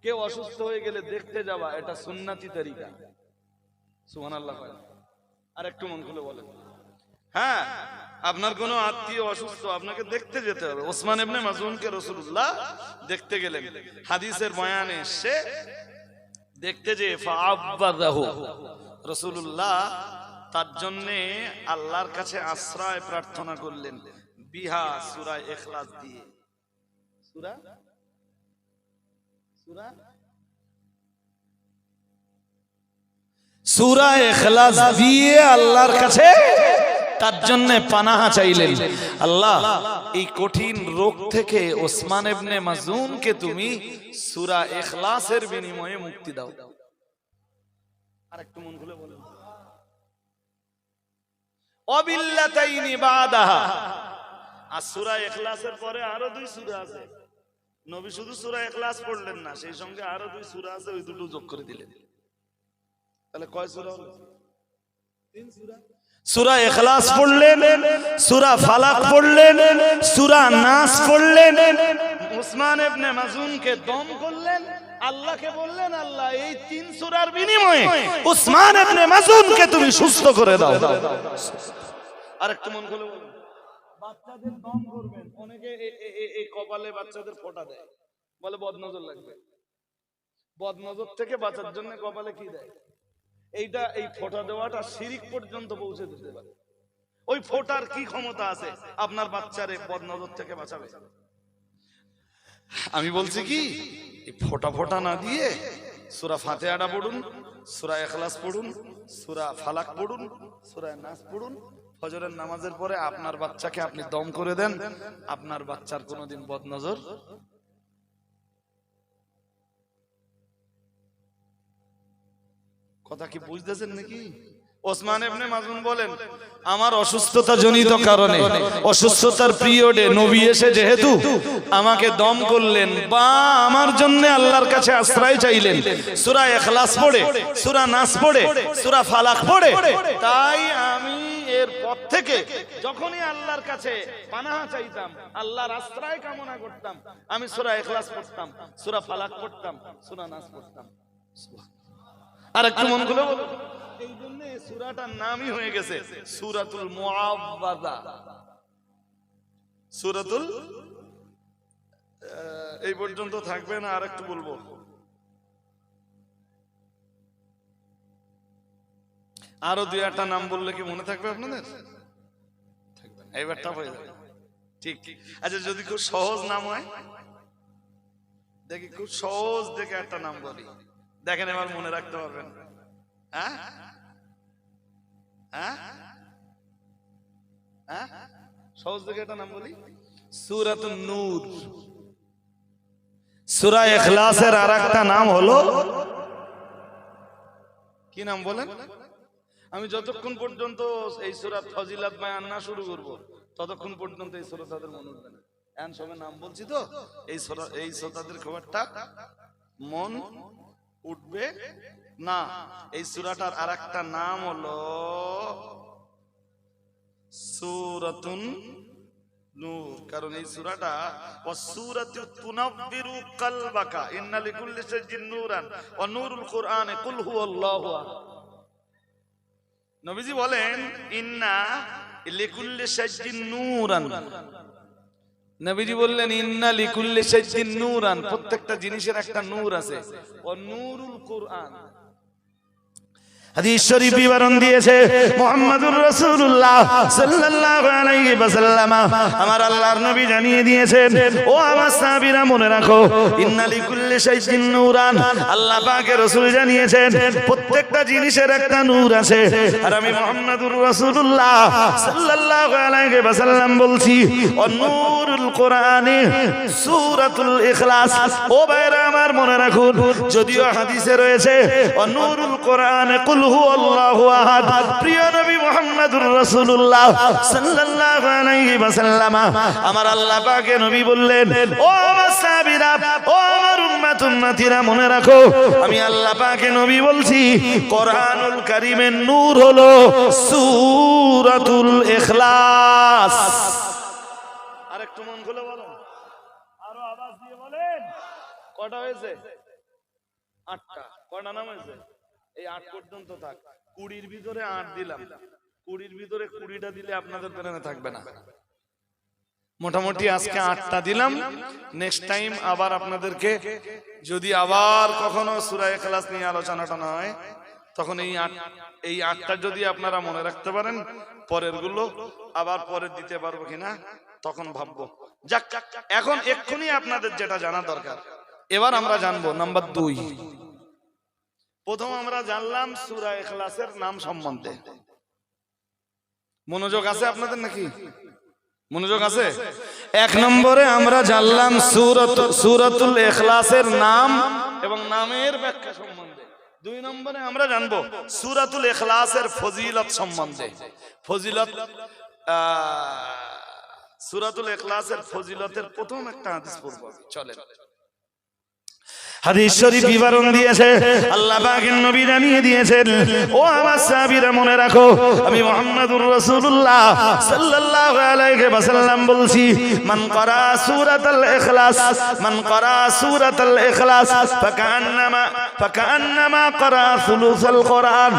কেউ অসুস্থ হয়ে গেলে দেখতে যাওয়া এটা সুন্নতি তরিকা। সুবহানাল্লাহ। আর একটু মন খুলে বলেন। হ্যাঁ, আপনার কোনো আত্মীয় অসুস্থ, আপনাকে দেখতে যেতে হবে। ওসমান ইবনে মাযউনকে রাসূলুল্লাহ দেখতে গেলেন। হাদিসের বয়ানে এসেছে দেখতে যে ফাআব্বাদাহু, রাসূলুল্লাহ তার জন্য আল্লাহর কাছে আশ্রয় প্রার্থনা করলেন বিহা, সূরা ইখলাস দিয়ে। সূরা ইখলাস দিয়ে আল্লাহর কাছে তার জন্য পানাহা চাইলেন। আল্লাহ, এই কঠিন রোগ থেকে ওসমান ইবনে মাযউনকে তুমি সূরা ইখলাসের বিনিময়ে মুক্তি দাও। আরেকটু মন খুলে বলেন। ওয়াবিল্লাতাইনি বাদাহা, আর সূরা ইখলাসের পরে আরো 2 সূরা আছে। নবী শুধু সূরা ইখলাস পড়লেন না, সেই সঙ্গে আরো 2 সূরা আছে, ওই দুটো যোগ করে দিলেন। তাহলে কয় সূরা হলো? 3 সূরা। সূরা ইখলাস পড়লেন, সূরা ফালাক পড়লেন, সূরা নাস পড়লেন। উসমান ইবনে মাযুনকে দম করলেন, আল্লাহকে বললেন, আল্লাহ এই 3 সূরার বিনিময়ে উসমান ইবনে মাযুনকে তুমি সুস্থ করে দাও। আরেকটু মন খুলে বলুন, বাচ্চাদের দম করবেন, অনেকে এই কপালে বাচ্চাদের ফোঁটা দেয়, বলে বদনজর লাগবে। বদনজর থেকে বাঁচার জন্য কপালে কি দেয়? এইটা, এই ফোঁটা দেওয়াটা শিরিক পর্যন্ত পৌঁছে দিতে পারে। ওই ফোঁটার কি ক্ষমতা আছে আপনার বাচ্চারে বদনজর থেকে বাঁচাবে? আমি বলছি কি, এই ফোঁটা না দিয়ে সূরা ফাতিহাটা পড়ুন, সূরা ইখলাস পড়ুন, সূরা ফালাক পড়ুন, সূরা নাস পড়ুন। ফজরের নামাজের পরে আপনার বাচ্চাকে আপনি দম করে দেন, আপনার বাচ্চার কোনোদিন বদনজর। কথা কি বুঝতেছেন নাকি? ওসমান ইবনে মাযুন বলেন, আমার অসুস্থতা জনিত কারণে, অসুস্থতার পিরিয়ডে নবী এসে যেহেতু আমাকে দম করলেন বা আমার জন্য আল্লাহর কাছে আশ্রয় চাইলেন সূরা ইখলাস পড়ে, সূরা নাস পড়ে, সূরা ফালাক পড়ে, তাই আমি এর পর থেকে যখনই আল্লাহর কাছে পানাহ চাইতাম, আল্লাহর আশ্রয় কামনা করতাম, আমি সূরা ইখলাস পড়তাম, সূরা ফালাক পড়তাম, সূরা নাস পড়তাম। আর একটু মন খুলে বলুন, এই জন্য এই সূরাটার নামই হয়ে গেছে সূরাতুল মুআওয়াযা। সূরাতুল, এই পর্যন্ত থাকবে না, আর একটু বলবো। আরো 2-1টা নাম বললে কি মনে থাকবে আপনাদের? থাকবে না, এইবার টাফ হয়ে যাবে। ঠিক, আচ্ছা যদি খুব সহজ নাম হয়, দেখি খুব সহজ দেখে একটা নাম বলি, দেখেন এবার মনে রাখতে পারবেন। হ্যাঁ হ্যাঁ হ্যাঁ, সহজ দেখে একটা নাম বলি, সূরাতুন নূর। সূরা ইখলাসের আরেকটা নাম হলো কি নাম বলেন? আমি যতক্ষণ পর্যন্ত এই সূরার ফজিলত বয়ান না শুরু করব, ততক্ষণ পর্যন্ত এই সূরা তাদের মনে উঠবে না। এখন সবে নাম বলছি তো, এই শ্রোতাদের খুব একটা মন উঠবে না। এই সূরাটার আরেকটা নাম হলো সূরাতুন নূর, কারণ এই সূরাটা ওয়াসূরাতু তুনাব্বিরু কলবাকা ইন্না লিকুল্লি শাইইন নূরান ওয়া নূরুল কুরআনে কুল হুয়াল্লাহু আহাদ। নবীজি বলেন, ইন্না লিকুল্লি শাইইন নূরান, নবীজি বললেন ইন্না লিকুল্লি শাইইন নূরান, প্রত্যেকটা জিনিসের একটা নূর আছে। ও নূরুল কুরআন, হাদিস শরীফ বিবরণ দিয়েছে মুহাম্মদুর রাসূলুল্লাহ সাল্লাল্লাহু আলাইহি ওয়াসাল্লাম, আমার আল্লাহর নবী জানিয়ে দিয়েছেন, ও আমার সাহাবীরা মনে রাখো, ইন্না লিকুল্লি শাইইন নূরান, আল্লাহ পাকের রাসূল জানিয়েছেন প্রত্যেকটা জিনিসের একটা নূর আছে। আর আমি মুহাম্মদুর রাসূলুল্লাহ সাল্লাল্লাহু আলাইহি ওয়াসাল্লাম বলছি, ও নূরুল কুরআনে সূরাতুল ইখলাস। ও ভাইরা আমার মনে রাখুন, যদিও হাদিসে রয়েছে ও নূরুল কুরআনে কুল হুয়াল্লাহু আহাদ, প্রিয় নবী মুহাম্মদুর রাসূলুল্লাহ সাল্লাল্লাহু আলাইহি ওয়াসাল্লাম, আমার আল্লাহ পাকের নবী বললেন, ও আমার সাহাবীরা, ও আমার উম্মতিরা মনে রাখো, আমি আল্লাহ পাকের নবী বলছি, কোরআনুল কারীমের নূর হলো সূরাতুল ইখলাস। আরেকটু মন খুলে বলেন, আরো আওয়াজ দিয়ে বলেন, কয়টা হয়েছে? 8টা। কয়টা নাম হয়েছে? এই 8 পর্যন্ত থাক। 20-র ভিতরে 8 দিলাম, 20-র ভিতরে 20টা দিলে আপনাদের প্ল্যানে থাকবে না। মোটামুটি আজকে 8টা দিলাম। নেক্সট টাইম আবার আপনাদেরকে যদি আবার কখনো সূরা ইখলাস নিয়ে আলোচনাটা না হয়, তখন এই 8টা যদি আপনারা মনে রাখতে পারেন, পরের গুলো আবার পরে দিতে পারবো কিনা তখন ভাববো। যাক, এখন এক্ষুনি আপনাদের যেটা জানা দরকার, এবার আমরা জানবো নাম্বার 2। প্রথম আমরা জানলাম সূরা ইখলাসের নাম সম্বন্ধে। মনোযোগ আছে আপনাদের নাকি? মনোযোগ আছে? 1 নম্বরে আমরা জানলাম সূরাতুল ইখলাসের নাম এবং নামের ব্যাখ্যা সম্বন্ধে। 2 নম্বরে আমরা জানবো সূরাতুল ইখলাসের ফজিলত সম্বন্ধে। ফজিলত, সূরাতুল ইখলাসের ফজিলতের প্রথম একটা হাদিস পড়ব, চলেন। হাদিস শরীফ বিবরণ দিয়েছে, আল্লাহ পাকের নবী জানিয়ে দিয়েছেন, ও আমার সাহাবীরা মনে রাখো, আমি মুহাম্মদুর রাসূলুল্লাহ সাল্লাল্লাহু আলাইহি ওয়াসাল্লাম বলছি, মান ক্বারা সূরাতুল ইখলাস, মান ক্বারা সূরাতুল ইখলাস ফাকান্নামা ক্বারা সুলুসাল কোরআন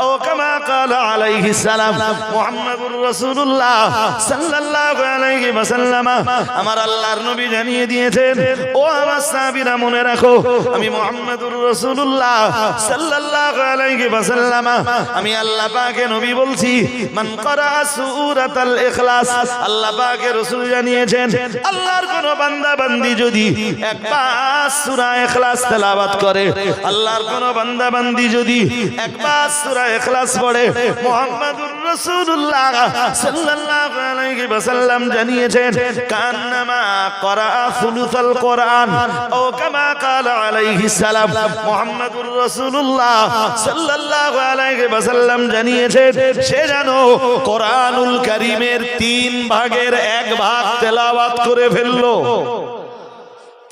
ও কামা ক্বালা আলাইহিস সালাম। মুহাম্মদুর রাসূলুল্লাহ সাল্লাল্লাহু আলাইহি ওয়াসাল্লাম আমার আল্লাহর নবী জানিয়ে দিয়েছেন, ও আমার সাহাবীরা মনে রাখো, আমি মুহাম্মদুর রাসূলুল্লাহ সাল্লাল্লাহু আলাইহি ওয়াসাল্লাম আমি আল্লাহ পাকের নবী বলছি, মান ক্বারা সূরাতুল ইখলাস, আল্লাহ পাকের রাসূল জানিয়েছেন, আল্লাহর কোন বান্দা বান্দি যদি একবার সূরা ইখলাস তেলাওয়াত করে, আল্লাহর কোন বান্দা বান্দি যদি একবার সূরা ইখলাস পড়ে, মুহাম্মদুর রাসূলুল্লাহ সাল্লাল্লাহু আলাইহি ওয়াসাল্লাম জানিয়েছেন, কান্নামা ক্বারা সুলুসাল কোরআন ও কামা ক্বালা আলাইহিস সালাম। মুহাম্মদুর রাসূলুল্লাহ সাল্লাল্লাহু আলাইহি ওয়াসাল্লাম জানিয়েছেন, সে যেন কোরআনুল কারীমের 3 ভাগের 1 ভাগ তেলাওয়াত করে ফেললো।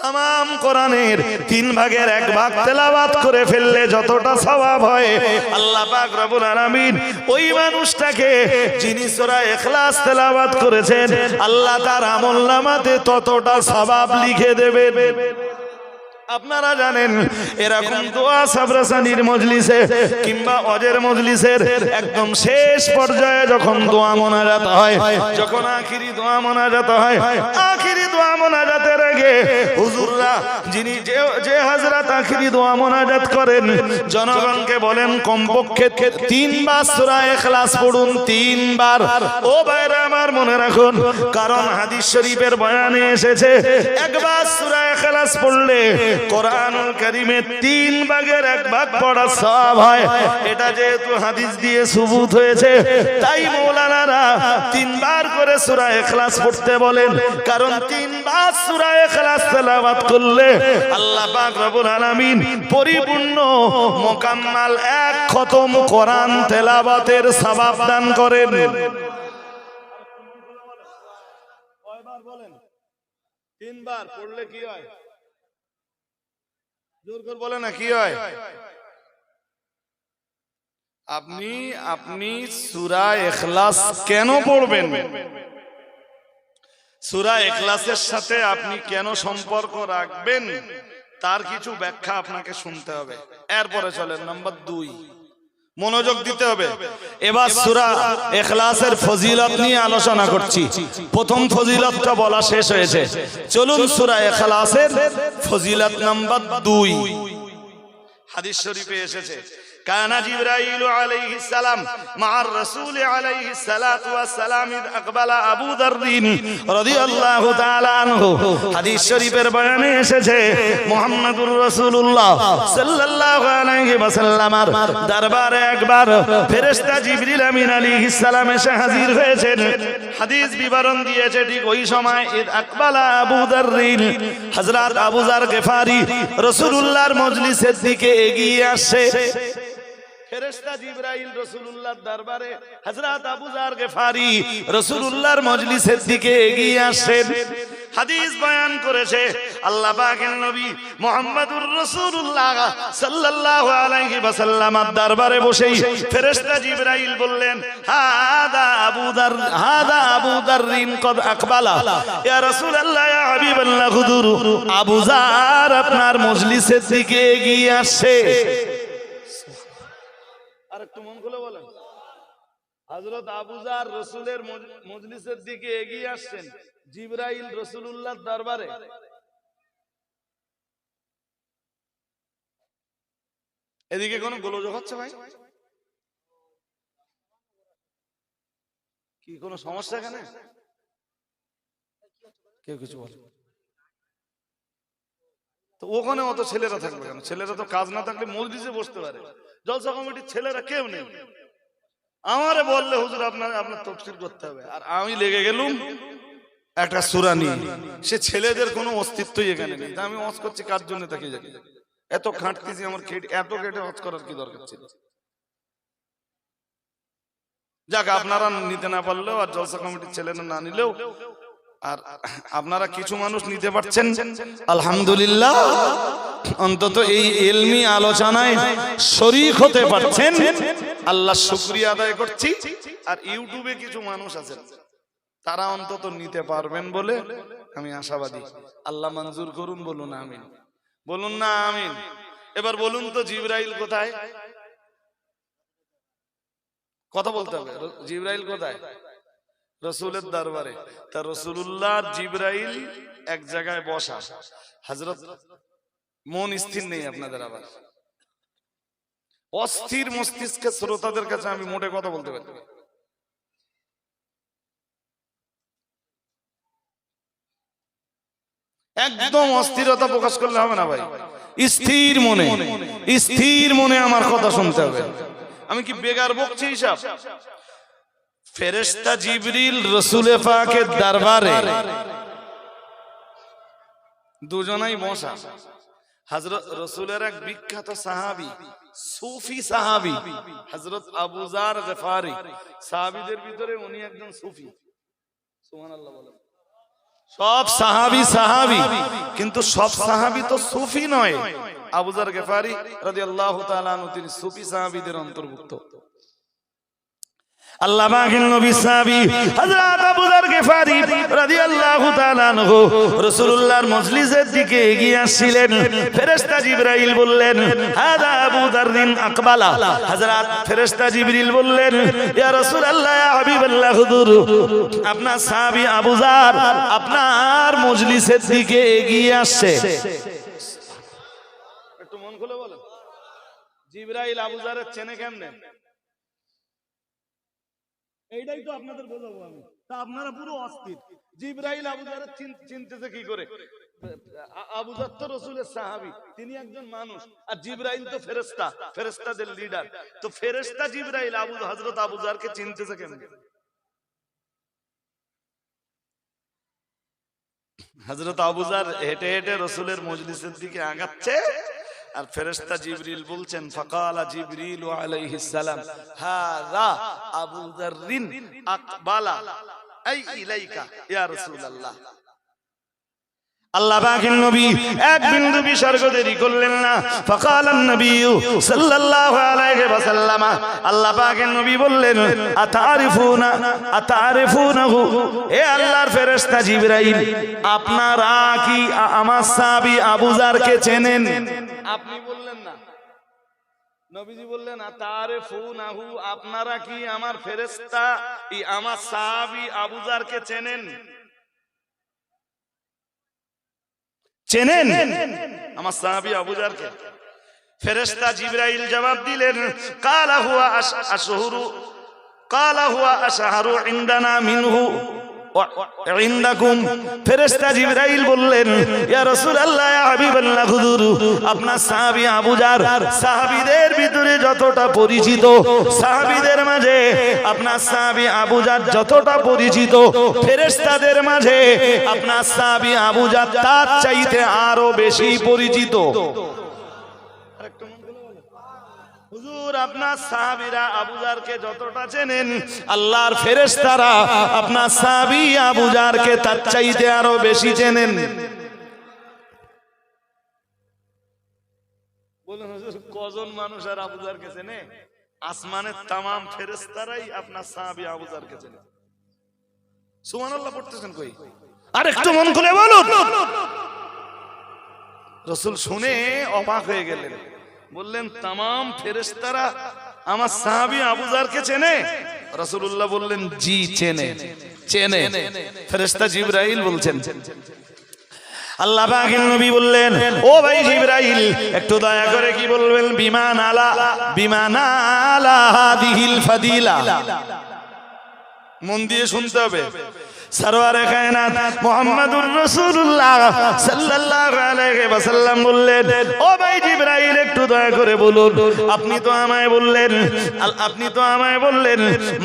तमाम কোরআনের 3 ভাগের 1 ভাগ তেলাওয়াত করে ফেললে যতটা সওয়াব হয়, আল্লাহ পাক রব্বুল আলামিন ওই মানুষটাকে যিনি সূরা ইখলাস তেলাওয়াত করেছেন, আল্লাহ তার আমলনামাতে ততটা সওয়াব লিখে দেবেন। আপনারা জানেন এরকম দোয়া সাবরাসানির মজলিসে কিংবা ওয়াজের মজলিসের একদম শেষ পর্যায়ে যখন দোয়া মোনাজাত হয়, যখন আখিরি দোয়া মোনাজাত হয়, আখিরি দোয়া মোনাজাতের আগে হুজুররা যিনি যে হযরত আখিরি দোয়া মোনাজাত করেন, জনগণকে বলেন কমপক্ষে 3 বার সূরা ইখলাস পড়ুন, 3 বার। ও ভাইরা আমার মনে রাখুন, কারণ হাদিস শরীফের বয়ানে এসেছে, একবার সূরা ইখলাস পড়লে কোরআনুল কারীমের 3 ভাগের 1 ভাগ পড়া সওয়াব হয়। এটা যেহেতু হাদিস দিয়ে সুবুত হয়েছে, তাই মাওলানারা 3 বার করে সূরা ইখলাস পড়তে বলেন, কারণ 3 বার সূরা ইখলাস তেলাওয়াত করলে আল্লাহ পাক রব্বুল আলামিন পরিপূর্ণ মোকাম্মাল 1 খতম কোরআন তেলাওয়াতের সওয়াব দান করেন। কয়বার বলেন? 3 বার পড়লে কি হয়? জোর করে বলে না, কি হয়? আপনি সূরা ইখলাস কেন পড়বেন, সূরা ইখলাসের সাথে আপনি কেন সম্পর্ক রাখবেন, তার কিছু ব্যাখ্যা আপনাকে শুনতে হবে। এরপরে চলেন নাম্বার 2, মনোযোগ দিতে হবে। এবার সূরা ইখলাসের ফজিলত নিয়ে আলোচনা করছি। প্রথম ফজিলতটা বলা শেষ হয়েছে, চলুন সূরা ইখলাসের ফজিলত নাম্বার 2। হাদিস শরীফে এসেছে, কানা জিবরাইল আলাইহিস সালাম মা'আর রাসূল আলাইহিস সালাতু ওয়াস সালাম ইদ আকবালা আবু দাররিন রাদিয়াল্লাহু তাআলা আনহু। হাদিস শরীফের বয়ানে এসেছে, মুহাম্মদুর রাসূলুল্লাহ সাল্লাল্লাহু আলাইহি ওয়াসাল্লামের দরবারে একবার ফেরেশতা জিবরিল আমিন আলাইহিস সালাম এসে হাজির হয়েছেন। হাদিস বিবরণ দিয়েছে, ঠিক ওই সময় ইদ আকবালা আবু দাররিন, হযরত আবু যার গিফারি রাসূলুল্লাহর মজলিসের দিকে এগিয়ে আসছে। ফেরেশতা জিবরাইল রাসূলুল্লাহর দরবারে হযরত আবু যার গিফারি রাসূলুল্লাহর মজলিসের দিকে এগিয়ে আসেন। হাদিস বয়ান করেছে, আল্লাহ পাকের নবী মুহাম্মদুর রাসূলুল্লাহ সাল্লাল্লাহু আলাইহি ওয়াসাল্লামের দরবারে বসেই ফেরেশতা জিবরাইল বললেন, হাদা আবু দাররিন কদ আকবালা, ইয়া রাসূলুল্লাহ ইয়া হাবিবাল্লাহ, হুজুর আবু যার আপনার মজলিসের দিকে এগিয়ে আসছে। আরেকটু মন খুলে বলেন, হযরত আবু যার রাসূলের মজলিসের দিকে এগিয়ে আসছেন, জিবরাইল রাসূলুল্লাহর দরবারে। এদিকে কোন গোলযোগ হচ্ছে ভাই? কি কোনো সমস্যা এখানে? কেউ কিছু বলে তো ওখানে অত ছেলেরা থাকবে কেন? ছেলেরা তো কাজ না থাকলে মজলিসে বসতে পারে। জলসা কমিটির ছেলেরা কেউ নেই। আমারে বললে হুজুর আপনার তাফসীর করতে হবে, আর আমি লেগে গেলুম একটা সূরা নিয়ে। সে ছেলেদের কোনো অস্তিত্বই এখানে নেই। আমি ওয়াজ করছি কার জন্য তাকে জানি, এত খাটতেছি, আমার এত কেটে ওয়াজ করার কি দরকার ছিল? যাক, আপনারা নিতে না পারলেও আর জলসা কমিটির ছেলেরা না নিলেও, আর আপনারা কিছু মানুষ নিতে পারছেন, আলহামদুলিল্লাহ। অন্তত এই ইলমি আলোচনায় শরীক হতে পারছেন, আল্লাহ শুকরিয়া আদায় করছি। আর ইউটিউবে কিছু মানুষ আছেন তারা অন্তত নিতে পারবেন বলে আমি আশাবাদী। আল্লাহ মঞ্জুর করুন, বলুন আমিন, বলুন না আমিন। এবার বলুন তো জিবরাইল কোথায়? কথা বলতে হবে। জিবরাইল কোথায়? রসুলের দরবারে। তা রসুল্লাহ জিবরাইল এক জায়গায় বসা। হযরত মন স্থির নেই আপনাদের, আবার অস্থির মস্তিষ্কের শ্রোতাদের কাছে আমি মোটে কথা বলতে পারি। একদম অস্থিরতা প্রকাশ করলে হবে না ভাই, স্থির মনে, স্থির মনে আমার কথা শুনতে হবে। আমি কি বেগার বকছি হিসাব? ফেরেশতা জিবরিল রাসূল পাকের দরবারে দুজনাই বসা। হযরত রাসূলের এক বিখ্যাত সাহাবী, সুফি সাহাবী হযরত আবু যার গফারি, সাহাবীদের ভিতরে উনি একজন সুফি। সুবহানাল্লাহ বলেন। সব সাহাবী সাহাবী, কিন্তু সব সাহাবী তো সুফি নয়। আবু যার গফারি রাদিয়াল্লাহু তাআলা আনহু তিনি সুফি সাহাবীদের অন্তর্ভুক্ত। আল্লাহ পাকের নবী সাহাবী হযরত আবু যার গফারি রাদিয়াল্লাহু তাআলা আনহু রাসূলুল্লাহর মজলিসের দিকে এগিয়ে আসছিলেন। ফেরেশতা জিবরাইল বললেন, হাদা আবু যাররিন আকবালা। হযরত ফেরেশতা জিবরিল বললেন, ইয়া রাসূলুল্লাহ, ইয়া হাবিবাল্লাহ, হুজুর আপনার সাহাবী আবু যার আপনার মজলিসের দিকে এগিয়ে আসছে। একটু মন খুলে বলেন, জিবরাইল আবু যারের চেনে কেমনে? এইটাই তো আপনাদের বোঝাবো আমি। তা আপনারা পুরো অস্থির। জিবরাইল আবু যারের চিনতেছে কি করে? আবু যার তো রাসূলের সাহাবী, তিনি একজন মানুষ, আর জিবরাইল তো ফেরেশতা, ফেরেশতাদের লিডার। তো ফেরেশতা জিবরাইল হযরত আবু যারকে চিনতেছে কেমনে? হযরত আবু যার হেঁটে হেঁটে রাসূলের মজলিসের দিকে আগাচ্ছে, আর ফেরেশতা জিবরিল বলছেন, ফাকালা জিবরিল আলাইহিস সালাম, হাযা আবু যাররিন আকবালা আই ইলাইকা ইয়া রাসূলুল্লাহ। আল্লাহ পাকের নবী এক বিন্দু বিসর্গ দেরি করলেন না। ফাকালান নবী সাল্লাল্লাহু আলাইহি ওয়াসাল্লাম, আল্লাহ পাকের নবী বললেন, আতারিফুনাহু, হে আল্লাহর ফেরেশতা জিবরাইল, আপনারা কি আমার সাহাবী আবু যারকে চেনেন? আপনি বললেন না, নবীজি বললেন, আতারিফুনাহু, আপনারা কি আমার ফেরেশতা আমার সাহাবী আবু যারকে চেনেন? চেনেন আমার সাহাবী আবু যারকে? ফেরেশতা জিবরাইল জবাব দিলেন, কালা হুয়া আশহুরু, কালা হুয়া আশহারু ইনদানা মিনহু ওয়া ইনদাকুম। ফেরেশতা জিবরাইল বললেন, ইয়া রাসূলুল্লাহ, ইয়া হাবিবাল্লাহ, হুজুর আপনার সাহাবী আবু যার সাহাবীদের ভিতরে যতটা পরিচিত, সাহাবীদের মাঝে আপনার সাহাবী আবু যার যতটা পরিচিত, ফেরেশতাদের মাঝে আপনার সাহাবী আবু যার তার চাইতে আরো বেশি পরিচিত। হুজুর আপনার সাহাবীরা আবু যারকে যতটা চেনেন, আল্লাহর ফেরেশতারা আপনার সাহাবী আবু যারকে তার চাইতে আরো বেশি চেনেন। বলুন হুজুর, কজন মানুষ আর আবু যারকে চেনে? আসমানের তামাম ফেরেশতারাই আপনার সাহাবী আবু যারকে চেনে। সুবহানাল্লাহ পড়তেছেন কই? আর একটু মন খুলে বলুন। রাসূল শুনে অবাক হয়ে গেলেন, বললেন, তামাম ফেরেশতারা আমার সাহাবী আবু যারকে চেনে? রাসূলুল্লাহ বললেন, জি চেনে, চেনে। ফেরেশতা জিবরাইল বলছেন, আল্লাহ পাকের নবী বললেন, ও ভাই জিবরাইল, একটু দয়া করে কি বলবেন, বিমান আলা হাদিহিল ফাদিলা। মন দিয়ে শুনতে হবে। সরওয়ারে কায়নাত মুহাম্মদুর রাসূলুল্লাহ সাল্লাল্লাহু আলাইহি ওয়াসাল্লাম বললেন, ও ভাই জিবরাইল, একটু দয়া করে বলুন, আপনি তো আমায় বললেন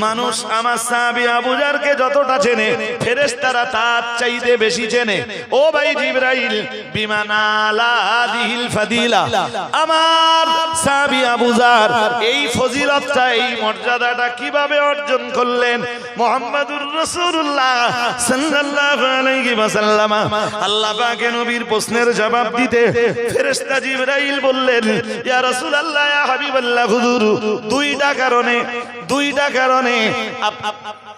মানুষ আমার সাহাবী আবু যারকে যতটা চেনে, ফেরেশতারা তার চাইতে বেশি চেনে। ও ভাই জিবরাইল, বিমান আলা হাদিহিল ফাদিলা, আমার সাহাবী আবু যার এই ফজিলতটা, এই মর্যাদাটা কিভাবে অর্জন করলেন? মুহাম্মাদুর রাসূলুল্লাহ সাল্লাল্লাহু আলাইহি ওয়াসাল্লাম আল্লাহ পাকের নবীর প্রশ্নের জবাব দিতে ফেরেশতা জিবরাইল বললেন, ইয়া রাসূলুল্লাহ, ইয়া হাবিবাল্লাহ, হুজুর দুইটা কারণে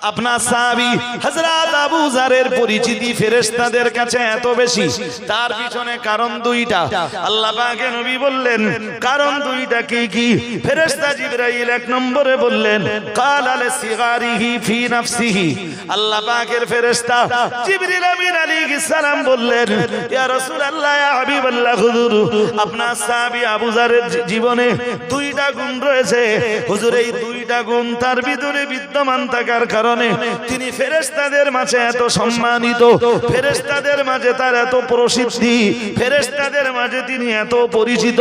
আপনার সাহাবী হযরত আবু যারের পরিচিতি ফেরেশতাদের কাছে এত বেশি। তার পিছনে কারণ দুইটা। আল্লাহ পাকের নবী বললেন, কারণ দুইটা কি কি? ফেরেশতা জিবরাইল এক নম্বরে বললেন, ক্বালা লিসিগারিহি ফি নাফসিহি। আল্লাহ পাকের ফেরেশতা জিবরিল আমিন আলাইহিস সালাম বললেন, ইয়া রাসূলুল্লাহ, ইয়া হাবিবাল্লাহ, হুজুর আপনার সাহাবী আবু যারের জীবনে দুইটা গুণ রয়েছে। হুজুর এই দুইটা গুণ তার ভিতরে বিদ্যমান থাকার কারণে তিনি ফেরেশতাদের মাঝে এত সম্মানিত, ফেরেশতাদের মাঝে তার এত প্রসিদ্ধি, ফেরেশতাদের মাঝে তিনি এত পরিচিত,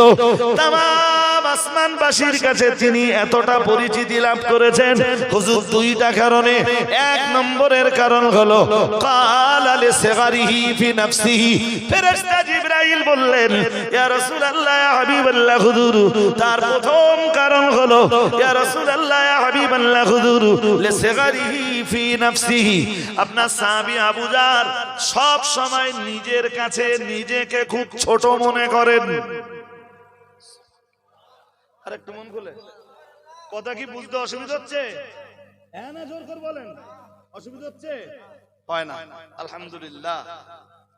তামাম আসমানবাসীর কাছে তিনি এতটা পরিচিতি লাভ করেছেন। হুজুর দুইটা কারণে। এক নম্বরের কারণ হলো ক্বালা লিসিগারিহি ফি নাফসিহি। ফেরেশতা জিবরাইল বললেন, ইয়া রাসূলুল্লাহ, ইয়া হাবিবাল্লাহ, হুজুর তার প্রথম কারণ হলো, ইয়া রাসূলুল্লাহ, ইয়া হাবিবাল্লাহ, হুজুর লিসিগারিহি ফি নাফসিহি। আপনার সাহাবী আবু যার সব সময় নিজের কাছে নিজেকে খুব ছোট মনে করেন। আরেকটু মন খুলে কথা কি বুঝতে অসুবিধা হচ্ছে? হ্যাঁ না জোর করে বলেন, অসুবিধা হচ্ছে? হয় না? আলহামদুলিল্লাহ,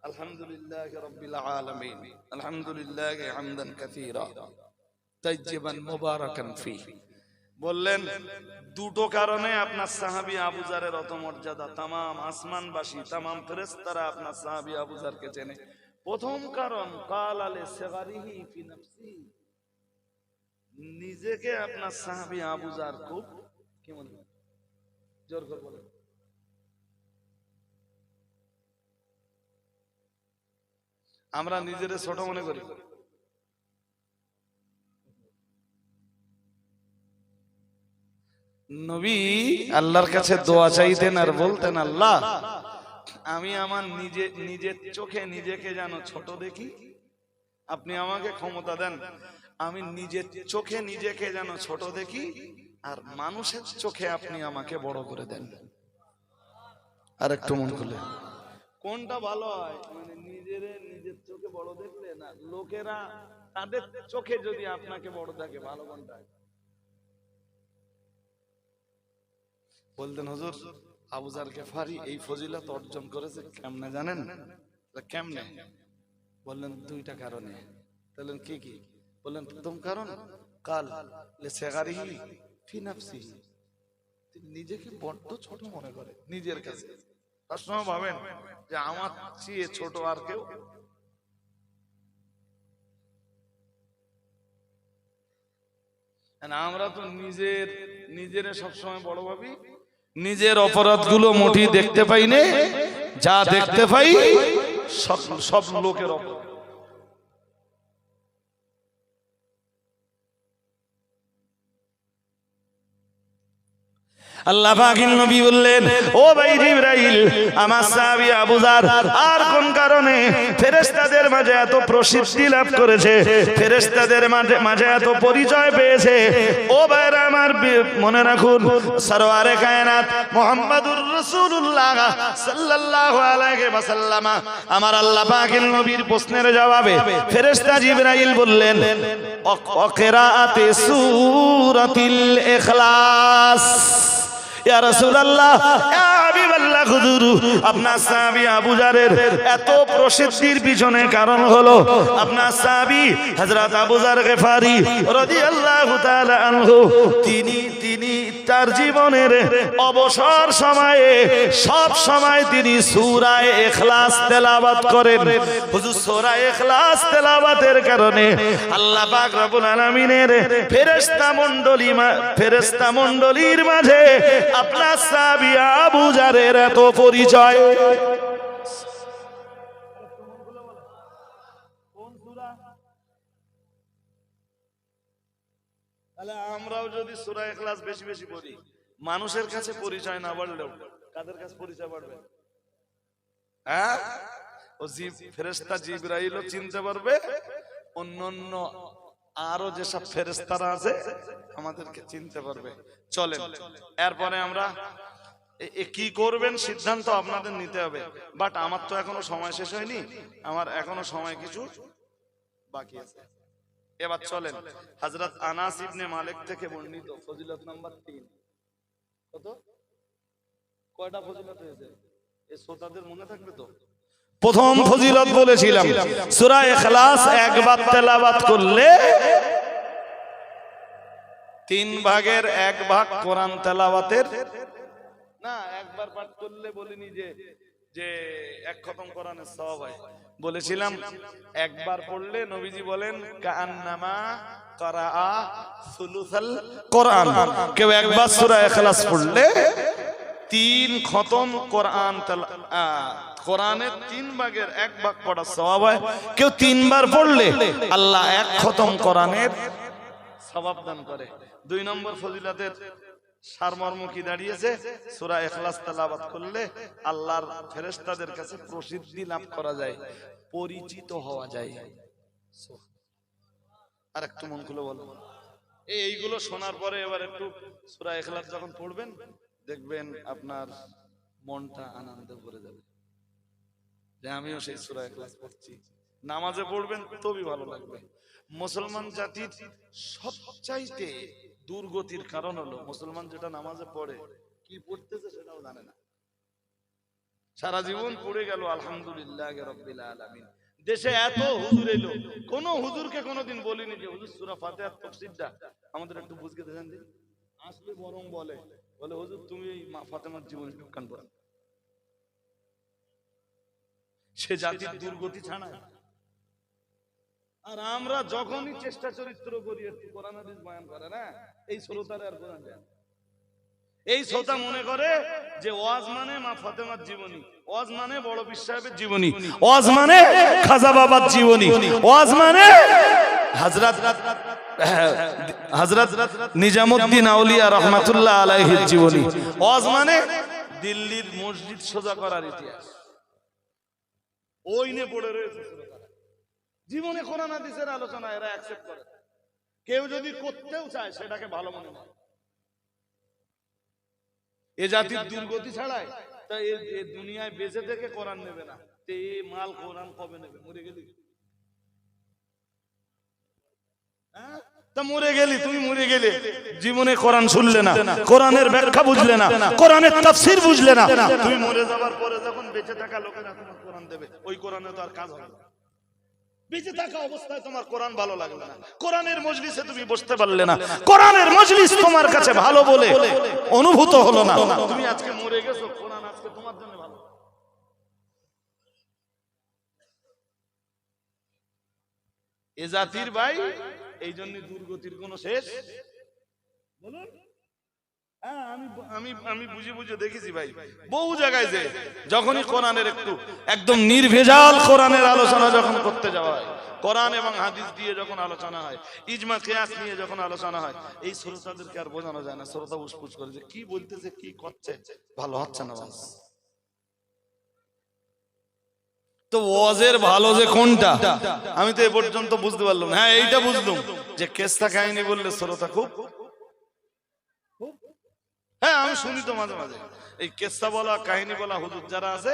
আলহামদুলিল্লাহ রাব্বিল আলামিন, আলহামদুলিল্লাহ হামদান কাসীরা তাইয়িবান মুবারাকান ফীহি। বললেন দুটো কারণে আপনার সাহাবী আবু যারের অত মর্যাদা, তামাম আসমানবাসী, তামাম ফেরেশতারা আপনার সাহাবী আবু যারকে চেনে। প্রথম কারণ ক্বালা লিসিগারিহি ফি নাফসিহি, নিজেকে আপনার সাহাবী আবু যার খুব কি মনে করে? জোর করে বলেন। আমরা নিজেরে ছোট মনে করি। নবী আল্লাহর কাছে দোয়া চাইতেন আর বলতেন, আল্লাহ আমি আমার নিজের চোখে নিজেকে যেন ছোট দেখি, আপনি আমাকে ক্ষমতা দেন আমি নিজের চোখে নিজেকে যেন ছোট দেখি, আর মানুষের চোখে আপনি আমাকে বড় করে দেন। আর একটু মন খুলে কোনটা ভালো হয়? মানে নিজের চোখে বড় দেখলে না লোকেরা তাদের চোখে যদি আপনাকে বড় দেখে, ভালো কোনটা? বলতেন হুজুর আবু যার গিফারি এই ফজিলত অর্জন করেছে কেমনে জানেন? কেমনে? বললেন দুইটা কারণে। বললেন কি কি? বললেন প্রথম কারণ কাল লিসিগারিহি ফি নাফসিহি, নিজেকে বড্ড ছোট মনে করে নিজের কাছে। সবসময় ভাবেন যে আমার চেয়ে ছোট আর কেউ। আমরা তো নিজের সবসময় বড় ভাবি, নিজের অপরাধগুলো মোটেই দেখতে পাই না, যা দেখতে পাই সব লোকের অপরাধ। আল্লাহ পাকের নবী বললেন, ও ভাই জিবরাইল, আমার সাহাবী আবু যার আর কোন কারণে ফেরেশতাদের মাঝে এত প্রসিদ্ধি লাভ করেছে, ফেরেশতাদের মাঝে এত পরিচয় পেয়েছে? ও ভাইরা আমার, মনে রাখুন সরওয়ারে কায়নাত মুহাম্মাদুর রাসূলুল্লাহ সাল্লাল্লাহু আলাইহি ওয়াসাল্লাম আমার আল্লাহ পাকের নবীর প্রশ্নের জবাবে ফেরেশতা জিবরাইল বললেন, কিরাআতে সূরাতুল ইখলাস। ইয়া রাসূলুল্লাহ, ইয়া হাবিবাল্লাহ, হুজুর আপনার সাহাবী আবু যারের এত প্রসিদ্ধির পিছনে কারণ হলো আপনার সাহাবী হযরত আবু যার গিফারি রাদিয়াল্লাহু তাআলা আনহু, তিনি তার জীবনের অবসর সময়ে সব সময় তিনি সূরা ইখলাস তেলাওয়াত করেন। হুজুর সূরা ইখলাস তেলাওয়াতের কারণে আল্লাহ পাক রব্বুল আলামিনের ফেরেশতা মণ্ডলীর মাঝে আপনার সাহাবী আবু যারের এত পরিচয়। তাহলে আমরাও যদি সূরা ইখলাস বেশি বেশি পড়ি, মানুষের কাছে পরিচয় না বাড়লেও কাদের কাছে পরিচয় বাড়বে? হ্যাঁ, ও ফেরেশতা জিবরাইলও চিনতে পারবে, অন্যান্য আরো যেসব ফেরেশতারা আছে আমাদেরকে চিনতে পারবে। চলেন এরপরে আমরা কি করবেন সিদ্ধান্ত আপনাদের নিতে হবে। বাট আমার তো এখনো সময় শেষ হয়নি, আমার এখনো সময় কিছু বাকি আছে। এবার চলেন হযরত আনাস ইবনে মালিক থেকে বর্ণিত ফজিলত নাম্বার 3। কত কয়টা ফজিলত হয়েছে এই শ্রোতাদের মনে থাকবে তো? প্রথম ফজিলত বলেছিলাম সূরা ইখলাস একবার তেলাওয়াত করলে 3 ভাগের 1 ভাগ কোরআন তেলাওয়াতের না, একবার পাঠ করলে বলিনি যে এক খতম কোরআনের সওয়াব হয়। বলেছিলাম একবার পড়লে নবীজি বলেন কাআন্নামা ক্বারাআ সুলুসাল কোরআন। কেউ একবার সূরা ইখলাস পড়লে 3 খতম কোরআন কোরআনের 3 ভাগের 1 ভাগ পড়ার সওয়াব হয়। কেউ 3 বার পড়লে আল্লাহ 1 খতম কোরআনের সওয়াব দান করে। 2 নম্বর ফজিলতের সারমর্ম কি দাঁড়িয়েছে? সূরা ইখলাস তেলাওয়াত করলে আল্লাহর ফেরেশতাদের কাছে প্রসিদ্ধি লাভ করা যায়, পরিচিত হওয়া যায়। আর একটু মন খুলে বলো, এইগুলো শোনার পরে এবার একটু সূরা ইখলাস যখন পড়বেন দেখবেন আপনার মনটা আনন্দে ভরে যাবে যে আমিও সেই সূরা ইখলাস পড়ছি। নামাজে পড়বেন তবেই ভালো লাগবে। মুসলমান জাতির সবচাইতে দুর্গতির কারণ হলো মুসলমান যেটা নামাজে পড়ে কি পড়তেছে সেটাও জানে না। সারা জীবন পড়ে গেল আলহামদুলিল্লাহ রাব্বিল আলামিন। দেশে এত হুজুর এলো, কোন হুজুরকে কোনোদিন বলিনি যে হুজুর সূরা ফাতিহার তাফসীরটা আমাদের একটু বুঝিয়ে দেন দিন। আসলে বরং বলে হুজুর তুমি এই মা ফাতেমার জীবনী বিজ্ঞান পড়ান। সে জাতির দুর্গতি ছাড়ায়। আর আমরা যখনই চেষ্টা চরিত্র করি একটু কোরআন হাদিস বয়ান করে না, এই শ্রোতারা আর কোরআন জানে। এই শ্রোতা মনে করে যে ওয়াজ মানে মা ফাতেমার জীবনী, ওয়াজ মানে বড় পীর সাহেবের জীবনী, ওয়াজ মানে খাজা বাবার জীবনী, ওয়াজ মানে হযরত নিজামউদ্দিন আউলিয়া রাহমাতুল্লাহ আলাইহির জীবনী, ওয়াজ মানে দিল্লির মসজিদ সোজা করার ইতিহাস। ওই নিয়ে পড়ে রয়েছে জীবনে কোরআন হাদিসের আলোচনা এরা অ্যাকসেপ্ট করে। কেউ যদি করতেও চায় সেটাকে ভালো মনে হয়। এ জাতির দুর্গতি ছাড়াই তা এই দুনিয়ায় বেঁচে থেকে কোরআন নেবে না। এই মাল কোরআন কবে নেবে? মরে গেলি তা মরে গেলি, তুমি মরে গেলে জীবনে কোরআন শুনলে না, কোরআনের ব্যাখ্যা বুঝলে না, কোরআনের তাফসীর বুঝলে না, তুমি মরে যাবার পরে যখন বেঁচে থাকা লোকেরা তোমার কোরআন দেবে, ওই কোরআনে তো আর কাজ হবে না। বেঁচে থাকা অবস্থায় তোমার কোরআন ভালো লাগবে না, কোরআনের মজলিসে তুমি বসতে পারলে না, কোরআনের মজলিস তোমার কাছে ভালো বলে অনুভূত হলো না, তুমি আজকে মরে গেছো, কোরআন আজকে তোমার জন্য ভালো। এ জাতির ভাই এই জন্য দুর্গতির কোন শেষ বলুন। হ্যাঁ আমি বুঝে বুঝে দেখেছি ভাই, বহু জায়গায় যে যখনই কোরআনের একদম নির্ভেজাল কোরআনের আলোচনা যখন করতে যাওয়া হয়, কোরআন এবং হাদিস দিয়ে যখন আলোচনা হয়, ইজমা কিয়াস নিয়ে যখন আলোচনা হয়, এই শ্রোতাদেরকে আর বোঝানো যায় না। শ্রোতা উসপুস করে যে কি বলতেছে, কি করছে, ভালো হচ্ছে না। তো ওয়াজের ভালো যে কোনটা আমি তো এ পর্যন্ত বুঝতে পারলাম। হ্যাঁ এইটা বুঝলাম যে কেসটা কাহিনী বললে শ্রোতা খুব, হ্যাঁ আমি শুনি তো মাঝে মাঝে এই কেসা বলা কাহিনী বলা হুজুর যারা আছে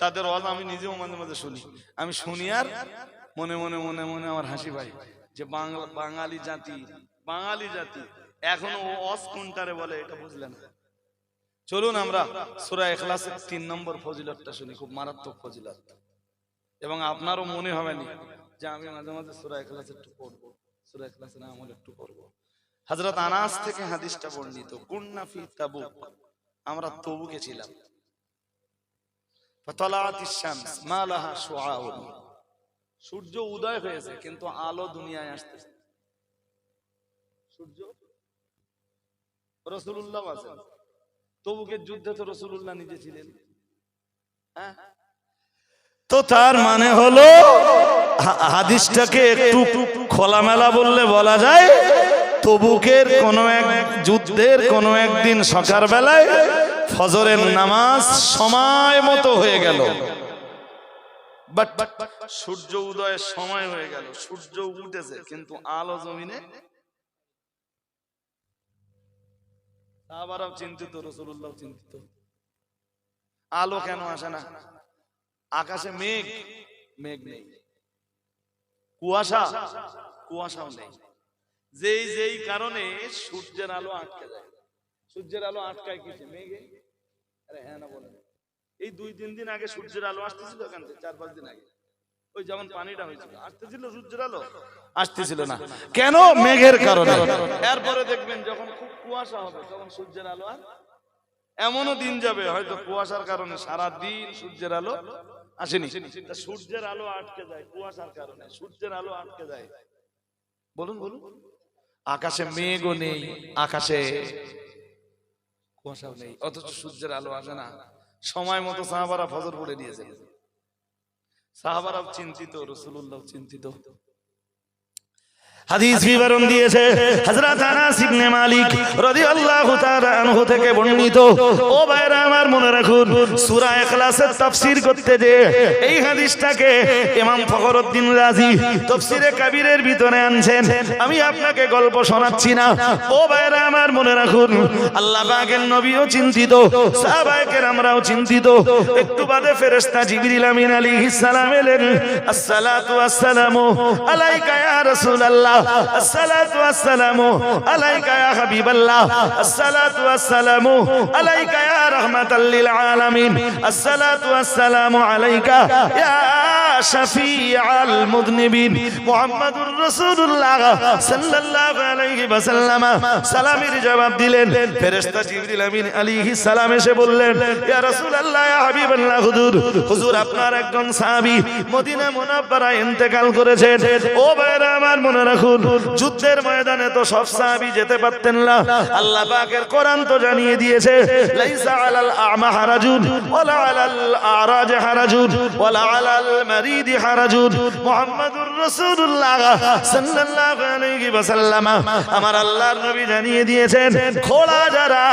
তাদের ওয়াজ আমি নিজেও মাঝে মাঝে শুনি। আমি শুনি আর মনে মনে মনে মনে আমার হাসি পায় যে বাঙালি জাতি এখনো ওয়াজ কোনটারে বলে এটা বুঝলে না। চলুন আমরা সূরা ইখলাসের 3 নম্বর ফজিলতটা শুনি, খুব মারাত্মক ফজিলত। এবং আপনারও মনে হবে না যে আমি মাঝে মাঝে সূরা ইখলাস একটু পড়বো, সূরা ইখলাসের আমল একটু করবো। হযরত আনাস থেকে হাদিসটা বর্ণিত, কুন্না ফি তাবুক, আমরা তবুকে ছিলাম। ফাতালাতিশ শামস মা লাহা শুআউন, সূর্য উদয় হয়েছে কিন্তু আলো দুনিয়ায় আসতেছে। সূর্য রাসূলুল্লাহ আছেন, তবুকের যুদ্ধে তো রাসূলুল্লাহ নিজে ছিলেন। হ্যাঁ, তো তার মানে হলো হাদিসটাকে একটু খোলামেলা বললে বলা যায় তবুকের কোন এক যুদ্ধের কোন একদিন সকাল বেলায় ফজরের নামাজ সময় মতো হয়ে গেল। বাট সূর্য উদয়ের সময় হয়ে গেল, সূর্য উঠেছে কিন্তু আলো জমিনে। সাহাবারাও চিন্তিত, রাসূলুল্লাহ চিন্তিত, আলো কেন আসে না? আকাশে মেঘ, মেঘ নেই, কুয়াশা, কুয়াশাও নেই। যেই যেই কারণে সূর্যের আলো আটকে যায়। সূর্যের আলো আটকায় কিসে? মেঘে। আরে হ্যাঁ না বলেন। এই 2-3 দিন আগে সূর্যের আলো আসতেছিল এখান থেকে, 4-5 দিন আগে ওই যেমন পানিটা হয়েছিল, আসতেছিল সূর্যের আলো? আসতেছিল না। কেন? মেঘের কারণে। এরপরে দেখবেন যখন খুব কুয়াশা হবে তখন সূর্যের আলো আর, এমনও দিন যাবে হয়তো কুয়াশার কারণে সারা দিন সূর্যের আলো আসেনি। সূর্যের আলো আটকে যায় কুয়াশার কারণে, সূর্যের আলো আটকে যায়। বলুন বলুন, আকাশে মেঘও নেই, আকাশে কুয়াশাও নেই, অথচ সূর্যের আলো আসে না। সময় মতো সাহাবারা ফজর পড়ে নিয়েছে। সাহাবারা চিন্তিত, রাসূলুল্লাহ চিন্তিত। হাদিস বিবরণ দিয়েছে হযরত আনাস ইবনে মালিক রাদিয়াল্লাহু তাআলা আনহু থেকে বর্ণিত। ও ভাইরা আমার, মনে রাখুন সূরা ইখলাসের তাফসীর করতে যে এই হাদিসটাকে ইমাম ফখরুদ্দিন রাজি তাফসীরে কাবীরের ভিতরে আনছেন। আমি আপনাকে গল্প শোনাচ্ছি না। ও ভাইরা আমার, মনে রাখুন আল্লাহ পাকের নবীও চিন্তিত, সাহাবায়ে কেরামরাও চিন্তিত। একটু বাদে ফেরেশতা জিবরিল আমিন আলাইহিস সালাম এলেন। আসসালাতু ওয়াসসালামু আলাইকা ইয়া রাসূলুল্লাহ, আসসালাতু ওয়াসসালামু আলাইকা ইয়া হাবিবাল্লাহ, আসসালাতু ওয়াসসালামু আলাইকা ইয়া রাহমাতাল লিল আলামিন, আসসালাতু ওয়াসসালামু আলাইকা ইয়া শাফিআল মুযনিবিন মুহাম্মাদুর রাসূলুল্লাহ সাল্লাল্লাহু আলাইহি ওয়াসাল্লাম সালামের জবাব দিলেন। ফেরেশতা জিবরিল আমিন আলাইহিস সালাম এসে বললেন, ইয়া রাসূলুল্লাহ, ইয়া হাবিবাল্লাহ, হুজুর আপনার একজন সাহাবী মদিনা মুনাওয়ারায় ইন্তেকাল করেছেন। ও ভাইরা আমার, মনে রাখুন যুদ্ধের ময়দানে তো সব সাহাবী যেতে পারতেন না। আল্লাহ পাকের কোরআন তো জানিয়ে দিয়েছে, লাইসা আলাল আ'মা হারাজুন ওয়ালা আলাল আ'রাজ হারাজুন ওয়ালা আলাল মারিদ হারাজুন মুহাম্মাদুর রাসূলুল্লাহ সাল্লাল্লাহু আলাইহি ওয়াসাল্লাম। আমার আল্লাহর নবী জানিয়ে দিয়েছেন, খোড়া যারা,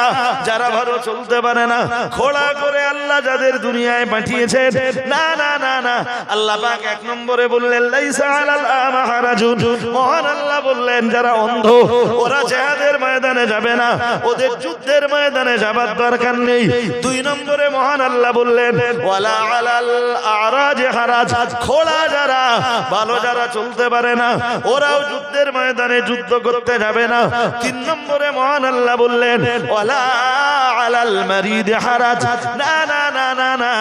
যারা ভালো চলতে পারে না, খোড়া করে আল্লাহ যাদের দুনিয়ায় পাঠিয়েছেন, না না না না, আল্লাহ পাক এক নম্বরে বললেন লাইসা আলাল আ'মা হারাজুন। মহান আল্লাহ বললেন যারা অন্ধ ওরা জিহাদের ময়দানে যাবে না, ওদের যুদ্ধের ময়দানে যাবার দরকার নেই। 2 নম্বরে মহান আল্লাহ বললেন ওয়ালা আলাল আ'রাজ হারাজ, খোড়া যারা, ভালো যারা চলতে পারে না, ওরাও যুদ্ধের ময়দানে যুদ্ধ করতে যাবে না। 3 নম্বরে মহান আল্লাহ বললেন ওয়ালা আলাল মারিদ হারাজ, না না না না না,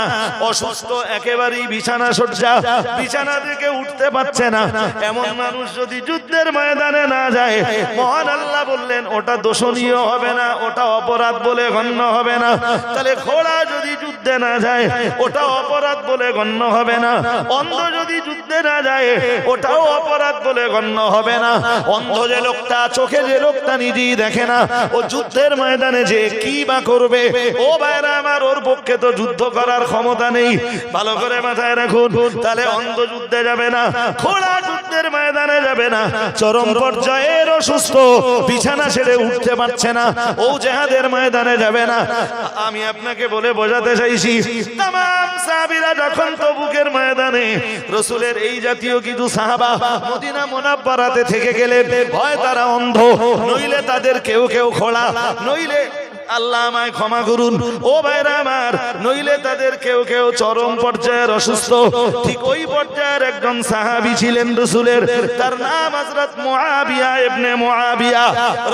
অসুস্থ একেবারেই বিছানা শয্যা, বিছানা থেকে উঠতে পারছে না, এমন মানুষ যদি যুদ্ধের ময়দানে না যায়, মহান আল্লাহ বললেন ওটা দোষণীয় হবে না, ওটা অপরাধ বলে গণ্য হবে না। তাহলে ঘোড়া যদি যুদ্ধে না যায় ওটাও অপরাধ বলে গণ্য হবে না, অন্ধ যদি যুদ্ধে না যায় ওটাও অপরাধ বলে গণ্য হবে না। অন্ধ যে লোকটা, চোখে যে লোকটা নিজেই দেখে না, ও যুদ্ধের ময়দানে যে কি বা করবে? ও ভাইরা আমার, ওর পক্ষে তো যুদ্ধ করার ক্ষমতা নেই। ভালো করে মাথায় রাখুন, তাহলে অন্ধ যুদ্ধে যাবে না, ঘোড়া যুদ্ধের ময়দানে যাবে না, চরম পর্যায়ের অসুস্থ, বিছানা ছেড়ে উঠতে পারছে না, ও জিহাদের ময়দানে যাবে না। আমি আপনাকে বলে বোঝাতে চাইছি, তাম সাহাবীরা যখন তবুকের ময়দানে রাসূলের এই জাতীয় কিছু সাহাবা মদিনা মুনাওয়ারাতে থেকে গেলেন, হয় তারা অন্ধ, নইলে তাদের কেউ কেউ খোড়া, নইলে আল্লাহ আমায় ক্ষমা করুন ও ভাইরা আমার, নইলে তাদের কেউ কেউ চরম পর্যায়ের অসুস্থ। ঠিক ওই পর্যায়ের একজন সাহাবী ছিলেন রাসূলের, তার নাম হযরত মুআবিয়া ইবনে মুআবিয়া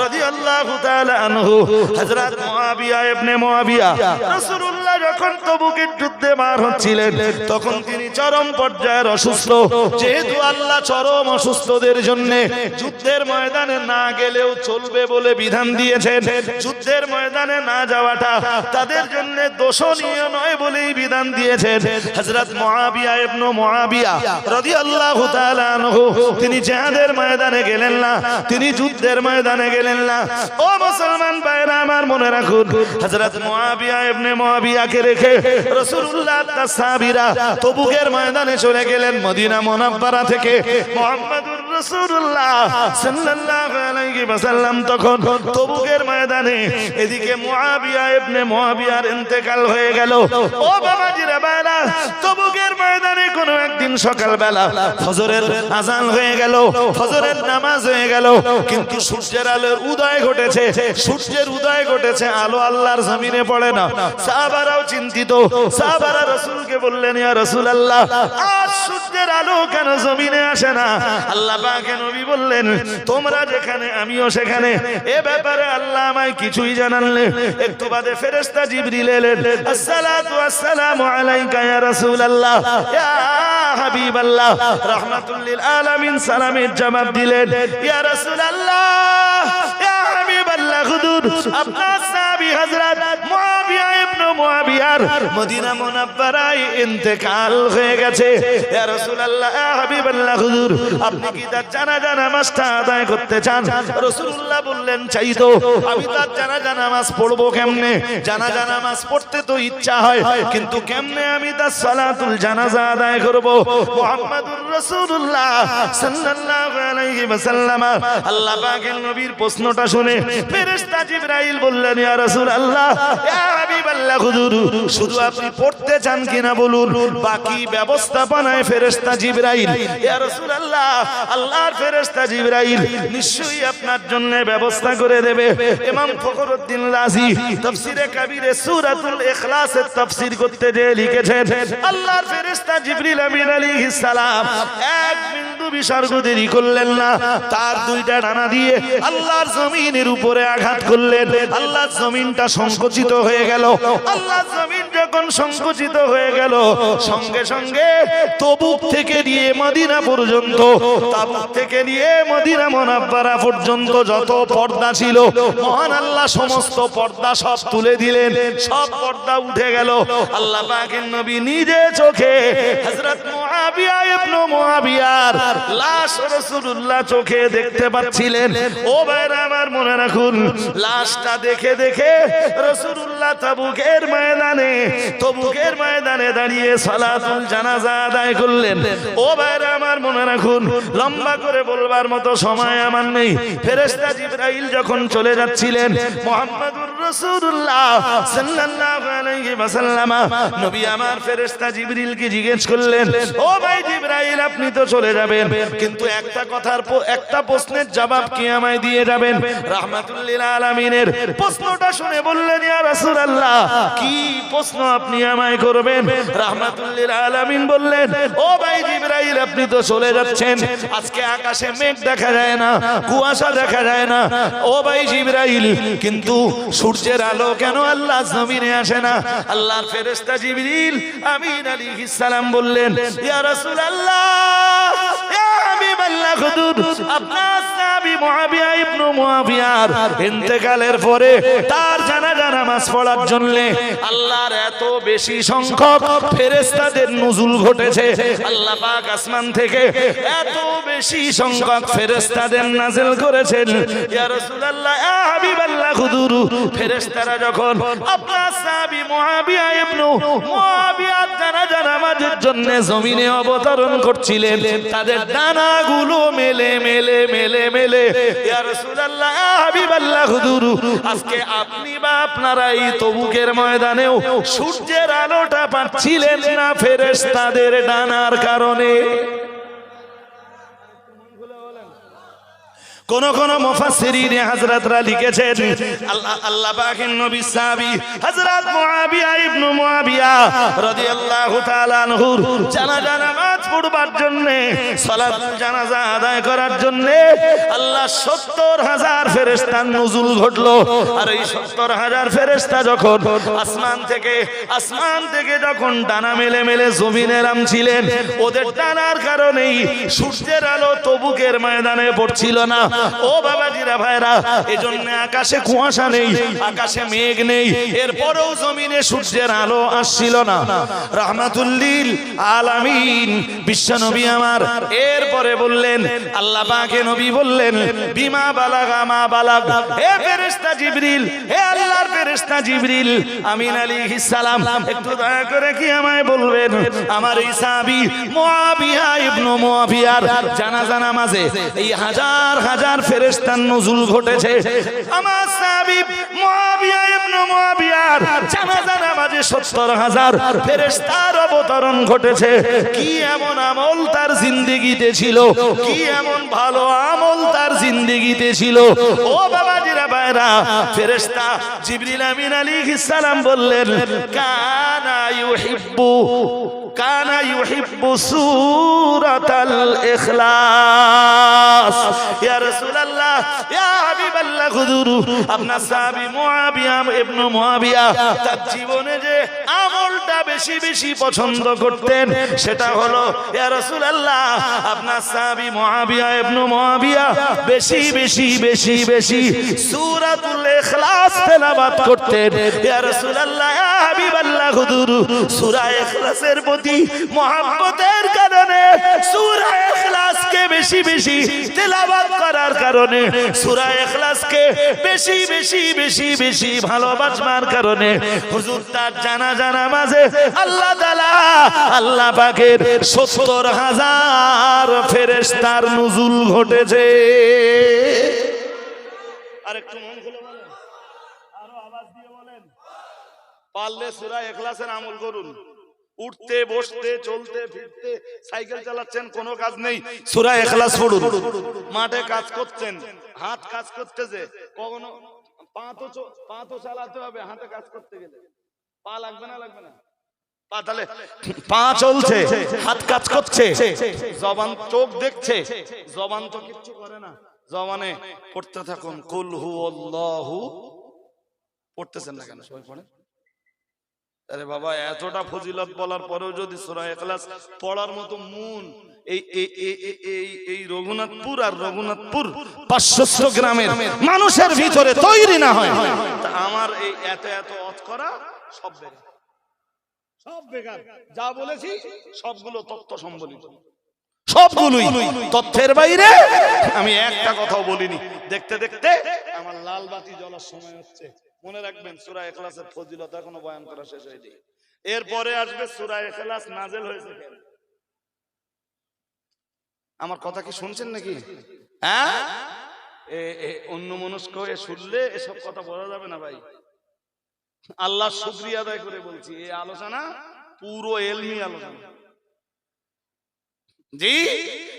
রাদিয়াল্লাহু তাআলা আনহু। হযরত মুআবিয়া ইবনে মুআবিয়া রাসূলুল্লাহ যখন তবুকের যুদ্ধে মার হচ্ছিলেন তখন তিনি চরম পর্যায়ের অসুস্থ। যেহেতু আল্লাহ চরম অসুস্থদের জন্য যুদ্ধের ময়দানে না গেলেও চলবে বলে বিধান দিয়েছেন, যুদ্ধের ময়দানে না যাওয়াটা তাদের জন্য দোষণীয় নয় বলেই বিধান দিয়েছেন। হযরত মুআবিয়া ইবনে মুআবিয়া রাদিয়াল্লাহু তাআলা আনহু তিনি জিহাদের ময়দানে গেলেন না, তিনি যুদ্ধের ময়দানে গেলেন না। ও মুসলমান ভাইরা আমার, মনে রাখুন হযরত মুআবিয়া ইবনে মুআবিয়াকে রেখে রাসূলুল্লাহ তার সাহাবীরা তবুকের ময়দানে চলে গেলেন। মদিনা মুনাওয়ারা থেকে মুহাম্মাদুর রাসূলুল্লাহ সাল্লাল্লাহু আলাইহি আলাইহি ওয়াসাল্লাম তখন তবুকের ময়দানে, এদিকে মুআবিয়া ইবনে মুআবিয়ার ইন্তেকাল হয়ে গেল। ও বাবাজিরা ভাইরা, তবুকের ময়দানে কোনো একদিন সকালবেলা ফজরের আজান হয়ে গেল, ফজরের নামাজ হয়ে গেল, কিন্তু সূর্যের আলোর উদয় ঘটেছে, সূর্যের উদয় ঘটেছে, আলো আল্লাহর জমিনে পড়ে না। সাহাবারাও চিন্তিত, সাহাবারা রাসূলকে বললেন, ইয়া রাসূলুল্লাহ, আজ সূর্যের আলো কেন জমিনে আসে না? আল্লাহ পাকের নবী বললেন, তোমরা যেখানে আমিও সেখানে। এ ব্যাপারে আল্লাহ আমায় কিছুই জানানলে। একটু বাদে ফেরেশতা জিবরিল এলেন, আসসালাতু ওয়াসসালামু আলাইকা ইয়া রাসূলুল্লাহ, ইয়া হাবিবাল্লাহ, রাহমাতুল লিল আলামিন সালামের জবাব দিলেন, ইয়া রাসূলুল্লাহ, ইয়া হাবিবাল্লাহ, হুজুর আপনার সাহাবী হযরত মুআবিয়া ইবনে মুআবিয়ার মদিনা মুনাওয়ারায় ইন্তেকাল হয়ে গেছে। ইয়া রাসূলুল্লাহ, ইয়া হাবিবাল্লাহ, হুজুর আপনি কি তার জানাজা নামাজটা আদায় করতে চান? রাসূলুল্লাহ বললেন, চাই তো। আমি তার জানাজা নামাজ পড়বো কেমনে? জানাজা নামাজ পড়তে তো ইচ্ছা হয়, কিন্তু কেমনে আমি তার সালাতুল জানাজা আদায় করব? মুহাম্মাদুর রাসূলুল্লাহ সাল্লাল্লাহু আলাইহি ওয়াসাল্লাম আল্লাহ পাকের নবীর প্রশ্নটা শুনে ফেরেশতা জিবরাইল বললেন, ইয়া রাসূলুল্লাহ, ইয়া হাবিবাল্লাহ, হুজুর শুধু আপনি পড়তে চান কিনা বলুন, বাকি ব্যবস্থাপনায় ফেরেশতা জিবরাইল। ইয়া রাসূলুল্লাহ, আল্লাহর ফেরেশতা জিবরাইল নিশ্চয়ই আপনার জন্য ব্যবস্থা করে দেবে। ইমাম ফখরুদ্দিন রাজি তাফসীরে কাবীরে সূরাতুল ইখলাসের তাফসীর করতে যে লিখেছেন, আল্লাহর ফেরেশতা জিবরিল আমিন আলাইহিস সালাম এক বিন্দু বিসর্গ দেরি করলেন না, তার দুইটা ডানা দিয়ে আল্লাহর জমিনের উপরে আঘাত করলেন। আল্লাহর জমিনটা সংকুচিত হয়ে গেল। আল্লাহর জমিন যখন সংকুচিত হয়ে গেল, সঙ্গে সঙ্গে তবুক থেকে নিয়ে মদিনা পর্যন্ত, তাবুক থেকে নিয়ে মদিনা মুনাওয়ারা পর্যন্ত যত পর্দা ছিল, মহান আল্লাহ সমস্ত পর্দা সব তুলে দিলেন, সব পর্দা উঠে গেল। আল্লাহ পাকের নবী নিজে চোখে হযরত মুআবিয়া ইবনে মুআবিয়ার লাশ রাসূলুল্লাহ চোখে দেখতে পাচ্ছিলেন। ও ভাইরা আমার, মনে রাখুন, লাশটা দেখে দেখে রাসূলুল্লাহ তাবুকের ময়দানে দাঁড়িয়ে সালাতুল জানাজা আদায় করলেন। ও ভাইরা আমার, মনে রাখুন, লম্বা করে বলবার মতো সময় আমার নেই। ফেরেশতা জিবরাইল যখন চলে যাচ্ছিলেন, মুহাম্মাদুর রাসূলুল্লাহ সাল্লাল্লাহু আলাইহি ওয়াসাল্লাম নবী আমার ফেরেশতা জিবরিলকে জিজ্ঞেস করলেন, ও ভাই জিবরাইল, আপনি তো চলে যাবেন, কিন্তু একটা প্রশ্নের জবাব কি আমায় দিয়ে যাবেন? রাহমাতুল লিল আলামিনের প্রশ্নটা শুনে বললেন, ইয়া রাসূলুল্লাহ, কি প্রশ্ন আপনি আমায় করবেন? রাহমাতুল লিল আলামিন বললেন, ও ভাই জিবরাইল, আপনি তো চলে যাচ্ছেন, আজকে আকাশে মেঘ দেখা যায় না, কুয়াশা দেখা যায় না। ও ভাই জিবরাইল, কিন্তু সূর্যের আলো কেন আল্লাহ জমিনে আসে না? আল্লাহর ফেরেশতা জিবরিল আমিন আলাইহিস সালাম বললেন, ইয়া রাসূলুল্লাহ, ইয়া হাবিবাল্লাহ, হুজুর আপনার সাহাবী মুআবিয়া ইবনে মুআবিয়ার ইন্তেকালের পরে তার জানাজা নামাজ পড়ার জন্য আল্লাহর এত বেশি সংখ্যক ফেরেশতাদের নুজুল ঘটেছে। আল্লাহ পাক আসমান থেকে এত বেশি সংখ্যক ফেরেশতাদের নাযিল করেছেন। ইয়া রাসূলুল্লাহ, ইয়া হাবিবাল্লাহ, হুজুর ফেরেশতারা যখন আপনার সাহাবী মুআবিয়া ইবনে মুআবিয়ার জানাজা নামাজের জন্য জমিনে অবতরণ করছিলেন, তাদের ডানাগুলো মেলে মেলে মেলে মেলে, ইয়া রাসূলুল্লাহ, ইয়া হাবিবাল্লাহ, হুজুর আজকে আপনি বা আপনারা এই তবুকের ময়দানেও সূর্যের আলোটা পাচ্ছিলেন না ফেরেশতাদের ডানার কারণে। কোন কোন মুফাসসিরিনে হযরতরা লিখেছেন, আল্লাহ পাকের নবী সাহাবী হযরত মুআবিয়া ইবনে মুআবিয়া রাদিয়াল্লাহু তাআলা আনহুর জানাজা নামাজ পড়বার জন্য, সালাতুল জানাজা আদায় করার জন্য আল্লাহ ৭০,০০০ ফেরেশতার নুজুল ঘটলো। আর এই ৭০,০০০ ফেরেশতা যখন আসমান থেকে যখন ডানা মেলে মেলে জমিনে নামছিলেন, ওদের ডানার কারণেই সূর্যের আলো তবুকের ময়দানে পড়ছিল না। ও বাবাজিরা ভাইরা, এজন্য আকাশে কুয়াশা নেই, আকাশে মেঘ নেই, এরপরেও জমিনে সূর্যের আলো আসছিল না। রাহমাতুল লিল আলামিন বিশ্বনবী আমার এরপরে বললেন, আল্লাহ পাকে নবী বললেন, বিমা বালাগা মা বালাগ, হে ফেরেশতা জিবরিল, হে আল্লাহর ফেরেশতা জিবরিল আমিন আলাইহিস সালাম একটু দয়া করে কি আমায় বলবেন আমার এই সাহাবী মুআবিয়া ইবনে মুআবিয়ার জানাজা নামাজে এই হাজার হাজার ফেরেশতার নুজুল ঘটেছে আমার সাহাবী মুআবিয়া ইবনে মুআবিয়ার জানাজা নামাজে 70,000 ফেরেশতার অবতরণ ঘটেছে কি এমন আমল তার জিন্দেগিতে ছিল কি এমন ভালো আমল তার জিন্দেগিতে ছিল ও বাবাজিরা ভাইরা ফেরেশতা জিবরিল আমিন আলাইহিস সালাম বললেন কানা ইউহিব্বু সূরাতাল ইখলাস ইয়া রাসূলুল্লাহ ইয়া হাবিবাল্লাহ হুজুর আপনার সাহাবী মুআবিয়া ইবনে মুআবিয়া তার জীবনে যে আমলটা বেশি বেশি পছন্দ করতেন সেটা হলো ইয়া রাসূলুল্লাহ আপনার সাহাবী মুআবিয়া ইবনে মুআবিয়া বেশি বেশি বেশি বেশি সূরাতুল ইখলাস তেলাওয়াত করতেন ইয়া রাসূলুল্লাহ ইয়া হাবিবাল্লাহ হুজুর সূরা ইখলাসের প্রতি মহব্বতের কারণে সূরা ইখলাসকে বেশি বেশি তেলাওয়াত করার কারণে সূরা ইখলাসকে বেশি বেশি বেশি বেশি ভালোবাসার কারণে হুজুর তার জানাজা নামাজে আল্লাহ তাআলা আল্লাহ পাকের 70,000 ফেরেশতার নুজুল ঘটেছে আরেকটু মন খুলে বলেন আরো আওয়াজ দিয়ে বলেন পারলে সূরা ইখলাসের আমল করুন উঠতে বসতে চলতে ফিরতে সাইকেল চালাচ্ছেন কোনো কাজ নেই সূরা ইখলাস পড়ুন মাঠে কাজ করছেন হাত কাজ করতেছে কখনো পা তো চালাতে হবে হাতে কাজ করতে গেলে পা লাগবে না পা তাহলে পা চলছে হাত কাজ করছে জবান চোখ দেখছে জবান তো কিচ্ছু করে না জবানে পড়তে থাকুন কুল হুয়াল্লাহু পড়তেছেন না কেন সবাই পড়েন আরে বাবা এতটা ফজিলত বলার পরেও যদি সূরা ইখলাস পড়ার মতো মন এই রঘুনাথপুর আর রঘুনাথপুর 500 গ্রামের মানুষের ভিতরে তৈরি না হয় তা আমার এই এত এত অত করা সব বেকার যা বলেছি সবগুলো তথ্য সম্বলিত সবগুলোই তথ্যের বাইরে আমি একটা কথাও বলিনি দেখতে দেখতে আমার লাল বাতি জ্বলার সময় হচ্ছে মনে রাখবেন সূরা ইখলাসের ফজিলত এখনো বয়ান করা শেষ হয়নি এরপরে আসবে সূরা ইখলাস নাযিল হয়েছে কেন আমার কথা কি শুনছেন নাকি হ্যাঁ অন্য মনস্ক হয়ে শুনলে এসব কথা বলা যাবে না ভাই আল্লাহর শুকরিয়া আদায় করে বলছি এই আলোচনা পুরো ইলমি আলোচনা জি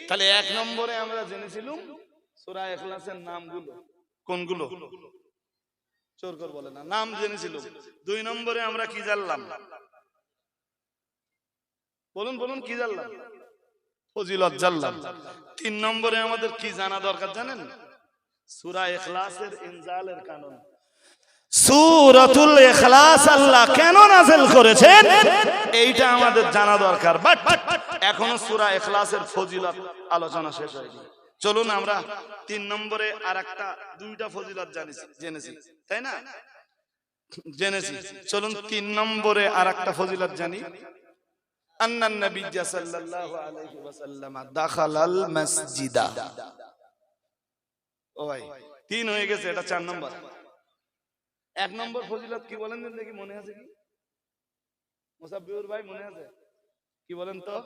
তাহলে এক নম্বরে আমরা জেনেছিলাম সূরা ইখলাসের নামগুলো কোনগুলো জোর করে বলে না নাম জেনেছিল দুই নম্বরে আমরা কি জানলাম বলুন কি জানলাম ফজিলত জানলাম তিন নম্বরে আমাদের কি জানা দরকার জানেন সূরা ইখলাসের ইনজালের কারণ সূরাতুল ইখলাস আল্লাহ কেন নাযিল করেছেন এইটা আমাদের জানা দরকার বাট এখনো সূরা ইখলাসের ফজিলত আলোচনা শেষ হয়নি চলুন আমরা 3 নম্বরে আরেকটা দুইটা ফজিলত জেনেছি তাই না জেনেছি চলুন 3 নম্বরে আরেকটা ফজিলত জানি আন্নান নবী সাল্লাল্লাহু আলাইহি ওয়াসাল্লাম দাখালাল মসজিদা ও ভাই 3 হয়ে গেছে এটা 4 নম্বর 1 নম্বর ফজিলত কি বলেন দেখি মনে আছে কি মুসাব্বির ভাই মনে আছে কি বলেন তো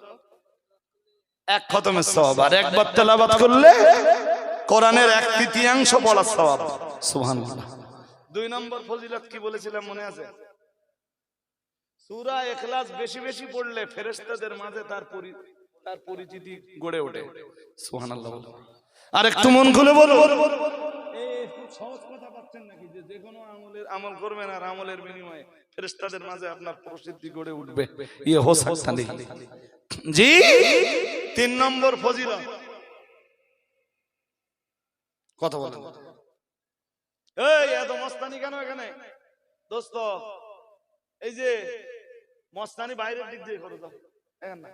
এক খতমের সওয়াব আর একবার তেলাওয়াত করলে কোরআনের 1/3 পড়ার সওয়াব সুবহানাল্লাহ 2 নম্বর ফজিলত কি বলেছিলাম মনে আছে সূরা ইখলাস বেশি বেশি পড়লে ফেরেশতাদের মাঝে তার পরিচিতি গড়ে ওঠে সুবহানাল্লাহ আর একটু মন খুলে বলো এই খুব সহজ কথা পাচ্ছেন নাকি যে কোনো আমল করবেন আর আমলের বিনিময়ে ফেরেশতাদের মাঝে আপনার প্রসিদ্ধি গড়ে উঠবে ये हो सकता नहीं জি 3 নম্বর ফজিলত কথা বলেন এই এত মস্তানি কেন এখানে দোস্ত এই যে মস্তানি বাইরের দিক দিয়ে করো তো এখন না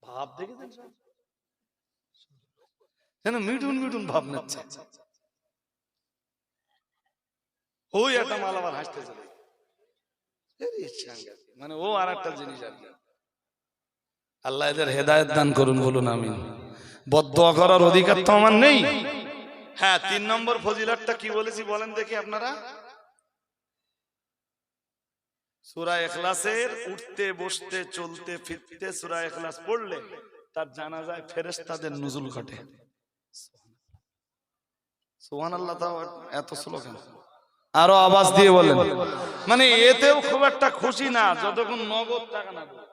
ভাব দেখেছেন সব কেন মিঠুন ভাব নিচ্ছে ওই একটা মাল আবার হাসতে চলে মানে ও আর একটা জিনিস আর কি আল্লাহ এদের হেদায়েত দান করুন বলুন আমিন বদদুয়া করার অধিকার তো আমার নেই হ্যাঁ, 3 নম্বর ফজিলতটা কি বলেছি বলেন দেখি আপনারা। সূরা ইখলাসের উঠতে বসতে চলতে ফিরতে সূরা ইখলাস পড়লে তার জানাজায় ফেরেশতাদের নুজুল ঘটে। সুবহানাল্লাহ। তাও এত স্লোগান আরো আওয়াজ দিয়ে বলেন। মানে এতেও খুব একটা খুশি না যতক্ষণ নগদ টাকা না দেয়।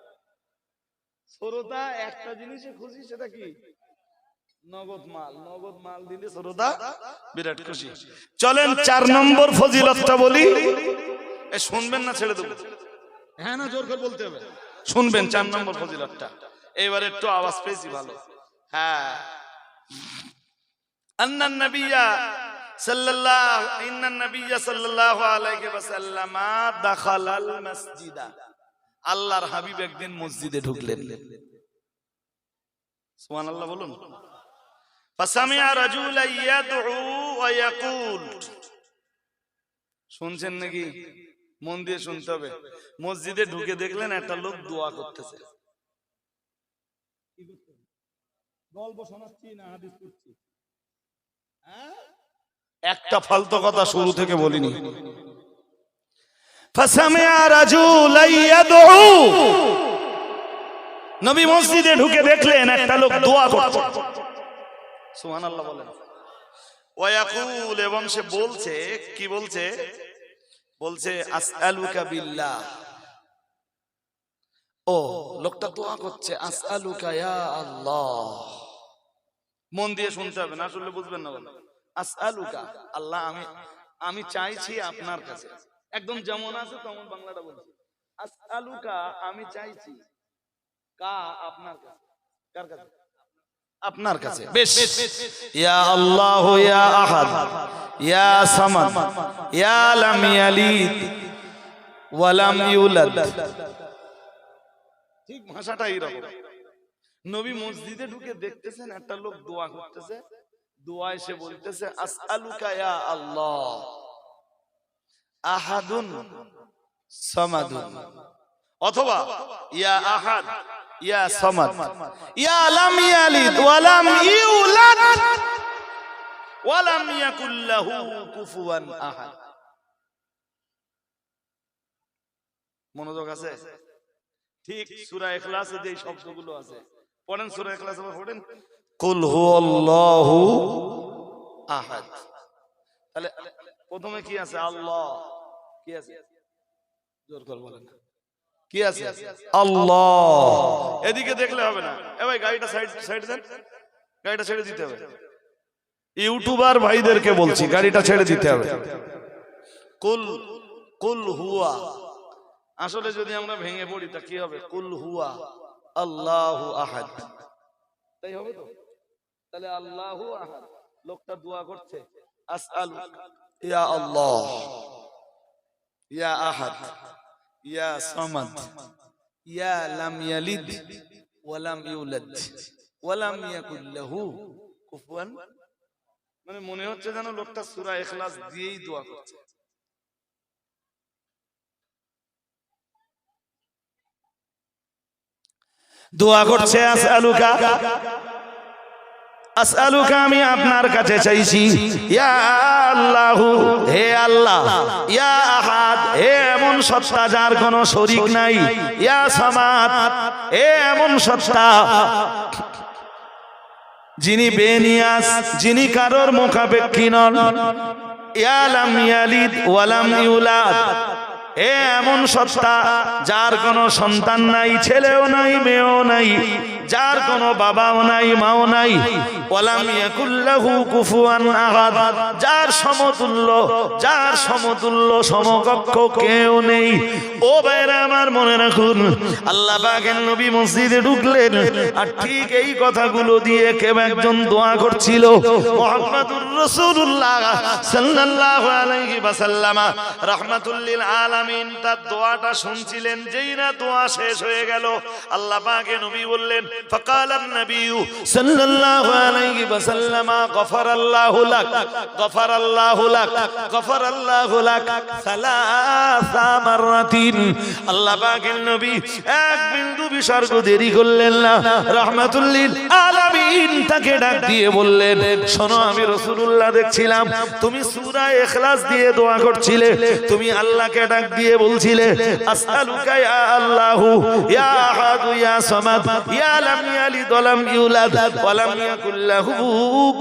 শ্রোতা একটা জিনিসে খুশি, সেটা কি? নগদ মাল। নগদ মাল দিলে শ্রোতা বিরাট খুশি। চলেন 4 নম্বর ফজিলতটা বলি। শুনবেন না ছেড়ে দেবো? হ্যাঁ না, জোর করে বলতে হবে। শুনবেন 4 নম্বর ফজিলতটা। এবারে একটু আওয়াজ পেয়েছি ভালো। হ্যাঁ, আন্নান নাবিয়্যা সাল্লাল্লাহু আলাইহি ওয়াসাল্লাম দাখালাল মসজিদা। আল্লাহর হাবিব একদিন মসজিদে ঢুকলেন। সুবহানাল্লাহ বলুন। ফাসামিআ রাজুলান ইয়াদউ ওয়া ইয়াকুল। শুনছেন নাকি? মন দিয়ে শুনতে হবে। মসজিদে ঢুকে দেখলেন একটা লোক দোয়া করতেছে। গল্প শোনাচ্ছি না হাদিস পড়ছি? একটা ফালতু কথা শুরু থেকে বলিনি। ফাসামিআ রাজুলান ইয়াদউ। নবী মসজিদে ঢুকে দেখলেন একটা লোক দোয়া করছে। সুবহানাল্লাহ বলেন। ওয়া ইয়াকুল, এবং সে বলছে, কি বলছে? বলছে আসআলুকা বিল্লাহ। ও লোকটা দোয়া করছে আসআলুকা ইয়া আল্লাহ। মন দিয়ে শুনতে হবে, না শুনলে বুঝবেন না। বলেন আসআলুকা, আল্লাহ আমি চাইছি আপনার কাছে। একদম যেমন আছে তেমন বাংলাটা বলছি। আসআলুকা, আমি চাইছি। কা? আপনার কাছে। কার কাছে? আপনার কাছে। বেশ। ইয়া আল্লাহ ইয়া আহাদ ইয়া সামাদ ইয়া লাম ইয়ালিদ ওয়া লাম ইউলাদ। ঠিক ভাষাটা এইরকম। নবী মসজিদে ঢুকে দেখতেছেন একটা লোক দোয়া করতেছে। দোয়া এসে বলতেছে আসআলুকা ইয়া আল্লাহ আহাদুন সামাদুন, অথবা ইয়া আহাদ ইয়া সামাদ ইয়া লাম ইয়ালিদ ওয়া লাম ইউলাদ ওয়া লাম ইয়াকুল লাহু কুফুয়ান আহাদ। মনোযোগ আছে? ঠিক সূরা ইখলাসে যে শব্দগুলো আছে পড়েন। সূরা ইখলাসে পড়েন কুল হুয়াল্লাহু আহাদ। তাহলে প্রথমে কি আছে? আল্লাহ। কি আছে? জোর করে বলেন কি আছে? আল্লাহ। এদিকে দেখলে হবে না। এ ভাই গাড়িটা সাইড দেন, গাড়িটা ছেড়ে দিতে হবে। ইউটিউবার ভাইদেরকে বলছি গাড়িটা ছেড়ে দিতে হবে। কুল হুয়া, আসলে যদি আমরা ভেঙে পড়ি তা কি হবে? কুল হুয়া আল্লাহু আহাদ। তাই হবে তো? তাহলে আল্লাহু আহাদ। লোকটা দোয়া করছে আসআলুকা ইয়া আল্লাহ ইয়া আহাদ ইয়া সামাদ ইয়া লাম ইয়ালিদ ওয়া লাম ইউলাদ ওয়া লাম ইয়াকুল লাহু কুফুয়ান। মানে মনে হচ্ছে যেন লোকটা সূরা ইখলাস দিয়েই দোয়া করছে। দোয়া করছে আসআলুকা, আসআলুকা, আমি আপনার কাছে চাইছি। ইয়া আল্লাহু, হে আল্লাহ। ইয়া আহাদ, হে এমন সত্তা যার কোনো শরীক নাই। ইয়া সামাদ, হে এমন সত্তা যিনি বেনিয়াস, যিনি কারোর মুখাপেক্ষী নন। ইয়া লাম ইয়ালিদ ওয়া লাম ইউলাদ, এ এমন সত্তা যার কোনো সন্তান নাই, ছেলেও নাই মেয়েও নাই, যার কোনো বাবাও নাই মাও নাই। ওয়ালাম ইয়াকুল লাহু কুফুয়ান আহাদ, যার সমতুল্য সমকক্ষ কেউ নেই। ও ভাইরা আমার মনে রাখুন, আল্লাহ পাকের নবী মসজিদে ঢুকলেন আর ঠিক এই কথাগুলো দিয়ে কেউ একজন দোয়া করছিল। মুহাম্মাদুর রাসূলুল্লাহ সাল্লাল্লাহু আলাইহি ওয়াসাল্লাম রাহমাতুল লিল আলামিন তার দোয়াটা শুনছিলেন। যেই না দোয়া শেষ হয়ে গেল, আল্লাহ পাকের নবী বললেন ফাকালান নবী সাল্লাল্লাহু আলাইহি ওয়াসাল্লাম গফারাল্লাহু লাক গফারাল্লাহু লাক গফারাল্লাহু লাক সালাসা মাররাতিন। আল্লাহ পাকের নবী এক বিন্দু বিসর্গ দেরি করলেন না, রাহমাতুল লিল আলামিন তাকে ডাক দিয়ে বললেন, শোনো আমি রাসূলুল্লাহ দেখছিলাম তুমি সূরা ইখলাস দিয়ে দোয়া করছিলে, তুমি আল্লাহকে ডাক দিয়ে বলছিলে আসআলুকা ইয়া আল্লাহু ইয়া আহাদ ইয়া সামাদ ইয়া লাম ইয়ালিদ ওয়া লাম ইউলাদ ওয়া লাম ইয়াকুল লাহু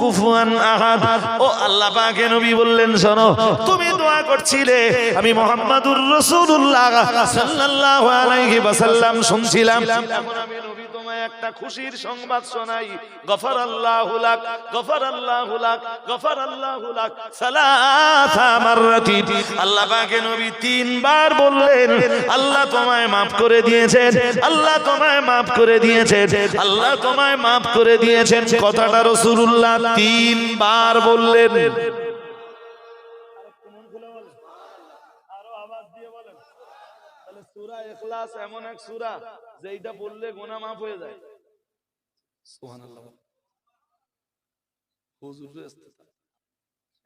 কুফুয়ান আহাদ। ও আল্লাহ পাকের নবী বললেন, শোনো তুমি দোয়া করছিলে, আমি মুহাম্মাদুর রাসূলুল্লাহ সাল্লাল্লাহু আলাইহি ওয়াসাল্লাম শুনছিলাম। এখন আমি নবী তোমায় একটা খুশির সংবাদ শোনাই, গফারাল্লাহু লাক গফারাল্লাহু লাক গফারাল্লাহু লাক সালাসা মাররাতিন। আল্লাহ পাকের নবী তিনবার বললেন আল্লাহ তোমায় maaf করে দিয়েছেন, আল্লাহ তোমায় maaf করে দিয়েছেন, আল্লাহ তোমায় maaf করে দিয়েছেন। কথাটা রাসূলুল্লাহ তিনবার বললেন। আরো আওয়াজ দিয়ে বলেন। তাহলে সূরা ইখলাস এমন এক সূরা যেটা বললে গুনাহ maaf হয়ে যায়। সুবহানাল্লাহ। হুজুর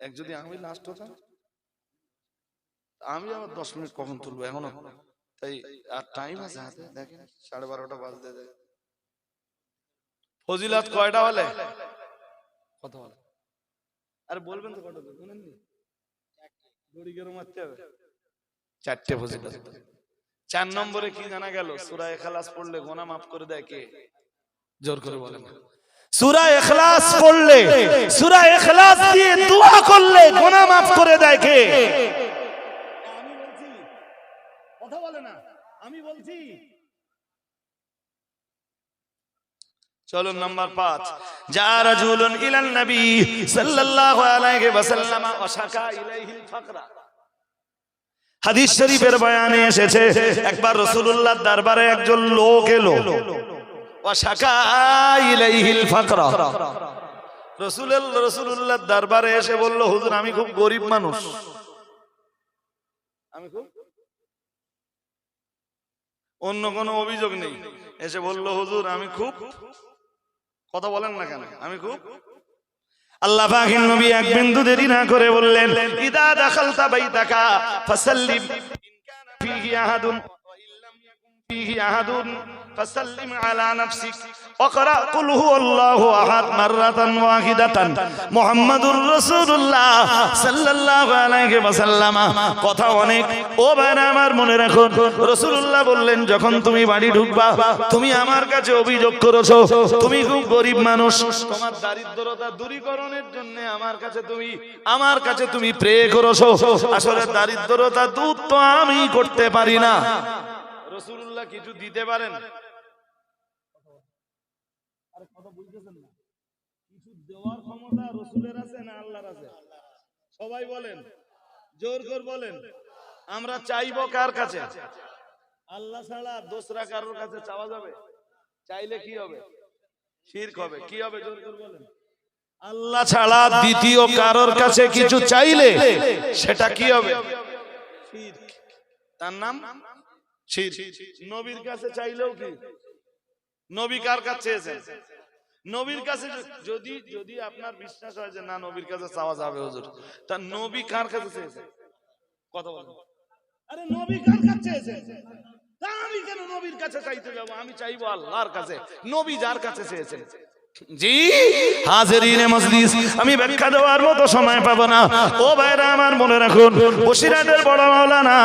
এক যদি আমি লাস্ট হতাম, আমি আবার 10 মিনিট কখন তুলবো এখনো, তাই আর টাইম আছে হাতে, দেখেন 12:30 বাজতে যায়। ফজিলত কয়টা বলে? কত বলে? আর বলবেন তো কত বলেন নি? দড়ি গেরো মারতে হবে। 4টে ফজিলত। 4 নম্বরে কি জানা গেল? সূরা ইখলাস পড়লে গুনাহ maaf করে দেয় কে? জোর করে বলেন। সূরা ইখলাস পড়লে, সূরা ইখলাস দিয়ে দোয়া করলে গুনাহ maaf করে দেয় কে? আমি বলছি, কথা বলে না, আমি বলছি। চলো নাম্বার 5, যা রাজুলুন ইলান নবী সাল্লাল্লাহু আলাইহি ওয়াসাল্লাম ওয়া শাকা ইলাইহিল ফাকরা। হাদিস শরীফের বয়ানে এসেছে একবার রাসূলুল্লাহর দরবারে একজন লোক এলো, ওয়া শাকা ইলাইহিল ফাকরা। রাসূলুল্লাহর দরবারে এসে বলল, হুজুর আমি খুব গরীব মানুষ, আমি খুব, অন্য কোনো অভিযোগ নেই, এসে বলল হুজুর আমি খুব, কথা বলেন না কেন, আমি খুব। আল্লাহ পাকের নবী এক বিন্দু দেরি না করে বললেন, ইদা দাখালতা বাইতাকা ফাসাল্লিম ইন কানা ফীহি আহাদুন ওয়া ইল্লাম ইয়াকুন ফীহি আহাদুন ফাসাল্লিম আলা নাফসিক ওয়াকরা কুল হুয়াল্লাহু আহাদ মাররাতান ওয়াহিদাতান। মুহাম্মাদুর রাসূলুল্লাহ সাল্লাল্লাহু আলাইহি ওয়াসাল্লাম কথা অনেক, ও ভাইরা আমার মনে রাখুন, রাসূলুল্লাহ বললেন যখন তুমি বাড়ি ঢুকবা তুমি আমার কাছে অভিযোগ করেছো তুমি খুব গরীব মানুষ, তোমার দারিদ্রতা দূরীকরণের জন্য আমার কাছে তুমি প্রে করেছো। আসলে দারিদ্রতা দূর তো আমি করতে পারি না, রাসূলুল্লাহ কিছু দিতে পারেন? আরে কথা বুঝতেছেন না? কিছু দেওয়ার ক্ষমতা রাসূলের আছে না আল্লাহর আছে? সবাই বলেন, জোর করে বলেন। আমরা চাইবো কার কাছে? আল্লাহ ছাড়া দোসরা কারোর কাছে চাওয়া যাবে? চাইলে কি হবে? শিরক হবে। কি হবে? জোর করে বলেন। আল্লাহ ছাড়া দ্বিতীয় কারোর কাছে কিছু চাইলে সেটা কি হবে? শিরক। তার নাম শিরক। নবীর কাছে চাইলেও কি? নবী কার কাছে চেয়েছেন? নবীর কাছে যদি আপনার বিশ্বাস হয় যে না নবীর কাছে চাওয়া যাবে হুজুর, তা নবী কার কাছে চেয়েছেন? কথা বলেন। আরে নবী কার কাছে চেয়েছেন? তা আমি কেন নবীর কাছে চাইতে যাব? আমি চাইবো আল্লাহর কাছে, নবী যার কাছে চেয়েছেন। জি হাজিরিনে মজলিস, আমি ব্যাখ্যা দেওয়ার মতো সময় পাবো না। ও ভাইরা আমার মনে রাখুন, বসিরহাটের বড় মাওলানা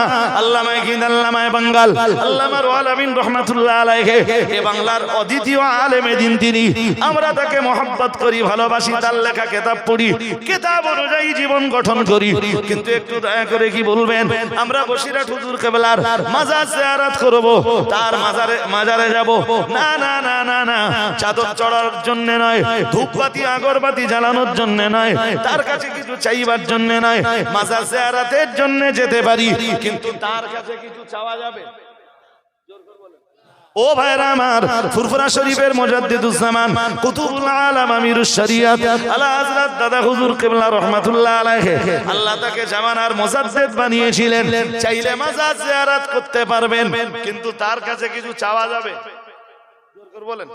আল্লামা ইকিন আল্লামা বাঙ্গাল আল্লামা রুহুল আমিন রাহমাতুল্লাহ আলাইহি, এই বাংলার অদ্বিতীয় আলেমে দ্বীন তিনি। আমরা তাকে মহব্বত করি, ভালোবাসি, তার লেখা কিতাব পড়ি, কিতাব অনুযায়ী জীবন গঠন করি। কিন্তু একটু দয়া করে কি বলবেন, আমরা বসিরহাট হুজুর কেবলার মাজার জিয়ারত করব, তার মাজারে যাব? না না না না না, চাদর চড়ার জন্য নয়, ধূপবাতি আগরবাতি জ্বালানোর জন্য নয়, তার কাছে কিছু চাইবার জন্য নয়, মাজার জিয়ারতের জন্য যেতে পারি, কিন্তু তার কাছে কিছু চাওয়া যাবে? ও ভাইরা আমার, ফুরফুরা শরীফের মুজাদ্দিদুজ্জামান কুতুবুল আলাম আমিরুশ শরিয়াত আলা হযরত দাদা হুজুর কিবলা রাহমাতুল্লাহ আলাইহি, আল্লাহ তাকে জামানার মুজাদ্দিদ বানিয়েছিলেন। চাইলে মাজার জিয়ারত করতে পারবেন, কিন্তু তার কাছে কিছু চাওয়া যাবে? জোর করে বলেন।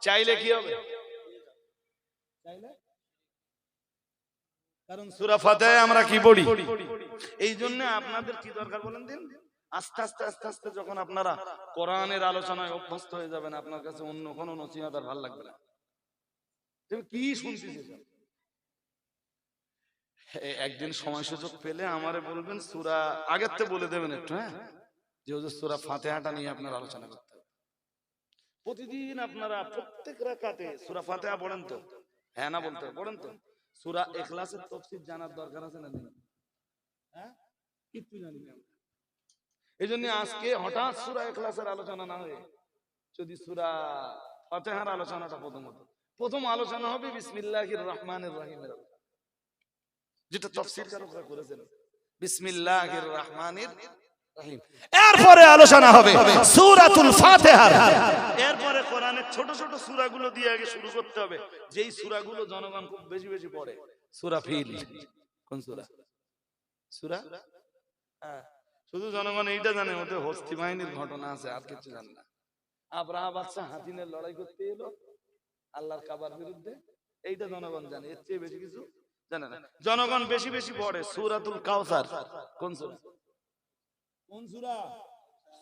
চাইলে কি হবে? চাইলে, কারণ সূরা ফাতিহায় আমরা কি পড়ি। এই জন্য আপনাদের কি দরকার বলেন দিন, আস্তে আস্তে আস্তে আস্তে যখন আপনারা কোরআনের আলোচনায় অভ্যস্ত হয়ে যাবেন, আপনার কাছে অন্য কোনো নসিহত আর ভালো লাগবে না। তুমি কি শুনতেছিস? একদিন সময় সুযোগ পেলে আমারে বলবেন, সূরা আগের থেকে বলে দেবেন একটু, হ্যাঁ, যে সূরা ফাতিহাটা নিয়ে আপনারা আলোচনা করতে হবে। প্রতিদিন আপনারা প্রত্যেক রাকাতে সূরা ফাতিহা পড়েন তো? হ্যাঁ না বলতে পড়েন তো? সূরা ইখলাসের তাফসীর জানার দরকার আছে না? হ্যাঁ, কিচ্ছু জানি না। এই জন্য আজকে হঠাৎ সূরা ইখলাসের আলোচনা না হয়ে যদি সূরা ফাতিহার আলোচনাটা প্রথম আলোচনা হবে বিসমিল্লাহির রহমানির রহিমের, যেটা তাফসীরকাররা করেছেন, বিসমিল্লাহির রহমানির রহিম। এরপরে আলোচনা হবে সূরাতুল ফাতিহার। এরপরে কোরআনের ছোট ছোট সূরাগুলো দিয়ে আগে শুরু করতে হবে, যেই সূরাগুলো জনগণ খুব বেশি বেশি পড়ে। সূরা ফিল, কোন সূরা? সূরা, হ্যাঁ, শুধু জনগণ এইটা জানে ওতে হস্তি বাহিনীর ঘটনা আছে, আর কিছু জানে না। আব্রাহা বাদশা হাতিনের লড়াই করতে এলো আল্লাহর কাবার বিরুদ্ধে, এইটা জনগণ জানে, এর চেয়ে বেশি কিছু জানে না। জনগণ বেশি বেশি পড়ে সূরাতুল কাউসার। কোন সূরা? কোন সূরা?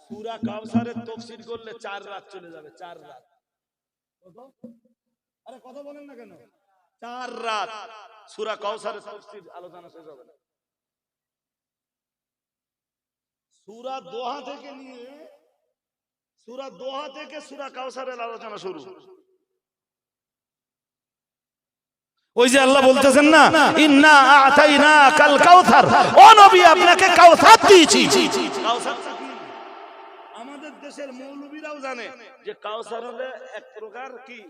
সূরা কাউসারের তাফসীর করলে 4 রাত চলে যাবে। 4 রাত। কত? আরে কথা বলেন না কেন? 4 রাত সূরা কাউসারের তাফসীর আলোচনা শেষ হবে না। সূরা দোহা থেকে নিয়ে সূরা দোহা থেকে সূরা কাউসারের আলোচনা শুরু। ওই যে আল্লাহ বলতেছেন না, ইন্না আ'তাইনাকাল কাউসার, ও নবী আপনাকে কাউসার দিয়েছি। কাউসার কি? আমাদের দেশের মৌলবীরাও জানে যে কাউসার হলো এক প্রকার কি,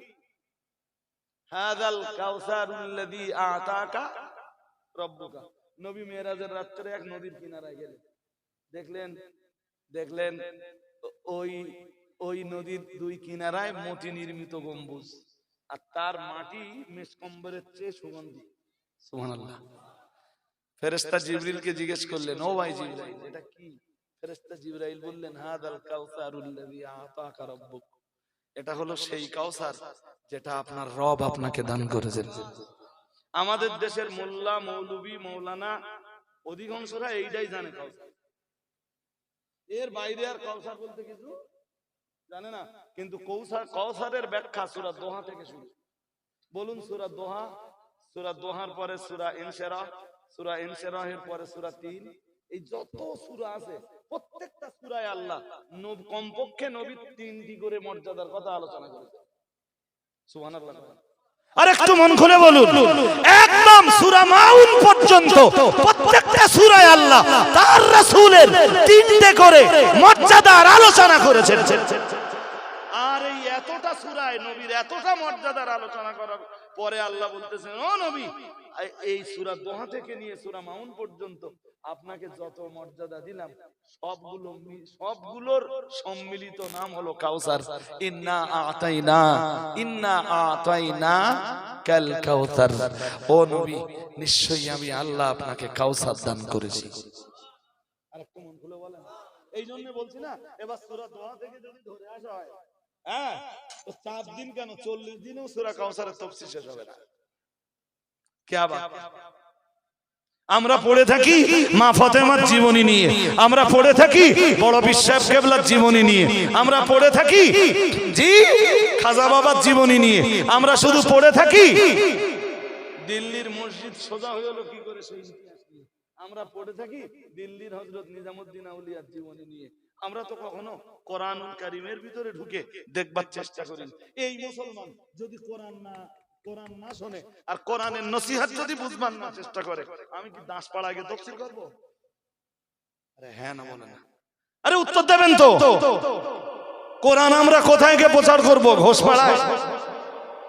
হাযাল কাউসারুল্লাযী আ'তাকা রাব্বুকা। নবী মেরাজের রাতে এক নদীর কিনারায় গেলেন, দেখলেন ওই নদীর দুই কিনারায় মতি নির্মিত গম্বুজ, আর তার মাটি মেসকম্বরের চেয়ে সুগন্ধি। সুবহানাল্লাহ। ফেরেশতা জিবরিলকে জিজ্ঞেস করলেন, ও ভাই জিবরাইল, এটা কি? ফেরেশতা জিবরাইল বললেন, হাদাল কাউসারুল্লাযী আ'তাকা রাব্বুক, এটা হলো সেই কাউসার যেটা আপনার রব আপনাকে দান করেছেন। আমাদের দেশের মোল্লা মৌলবী মৌলানা অধিকাংশরা এইটাই জানে কাউসার, এর বাইরে আর কাউসার বলতে কিছু জানে না। কিন্তু কাউসারের ব্যাখ্যা সূরা দোহা থেকে শুরু। বলুন সূরা দোহা, সূরা দোহার পরে সূরা ইনশিরাহ, সূরা ইনশিরাহের পরে সূরা ৩, এই যত সূরা আছে প্রত্যেকটা সূরায় আল্লাহ কমপক্ষে নবীর ৩টি করে মর্যাদার কথা আলোচনা করেছে। সুবহানাল্লাহ। আর একটু মন খুলে বলুন, একদম সূরা মাউন পর্যন্ত প্রত্যেকটা সূরায় আল্লাহ তার রাসূলের 3টে করে মর্যাদার আলোচনা করেছেন। আর এই এতটা সূরায় নবীর এতটা মর্যাদার আলোচনা করার পরে আল্লাহ বলতেছেন, ও নবী, এই সূরা দোহা থেকে নিয়ে সূরা মাউন পর্যন্ত আপনাকে যত মর্যাদা দিলাম সবগুলোর সম্মিলিত নাম হলো কাউসার। ইন্না আ'তাইনা কাল কাউসার, ও নবী নিশ্চয়ই আমি আল্লাহ আপনাকে কাউসার দান করেছি। আরেকটু মন খুলে বলেন। এই জন্য বলছি না, এবার সূরা দোহা থেকে যদি ধরে আসা হয়, হ্যাঁ, তো 4 দিন কেন 40 দিনেও সূরা কাউসারের তাফসীর শেষ হবে না। কি বাত! আমরা পড়ে থাকি মা ফাতেমার জীবনী নিয়ে, আমরা পড়ে থাকি বড় বিশ্বাস কেবলার জীবনী নিয়ে, আমরা পড়ে থাকি জি খাজা বাবার জীবনী নিয়ে, আমরা শুধু পড়ে থাকি দিল্লির মসজিদ সোজা হয়ে হলো কি করে সেই ইতিহাস নিয়ে, আমরা পড়ে থাকি দিল্লির হযরত নিজামউদ্দিন আউলিয়ার জীবনী নিয়ে। আমরা তো কখনো কোরআনুল কারীমের ভিতরে ঢুকে দেখবার চেষ্টা করি। এই মুসলমান যদি কোরআন না শোনে আর কোরআনের নসিহত যদি বুঝবার না চেষ্টা করে, আমি কি দাসপাড়ায় গিয়ে তাফসীর করব? আরে হ্যাঁ না বলেন না? আরে উত্তর দেবেন তো। কোরআন আমরা কোথায় গিয়ে প্রচার করব? ঘোষপাড়ায়?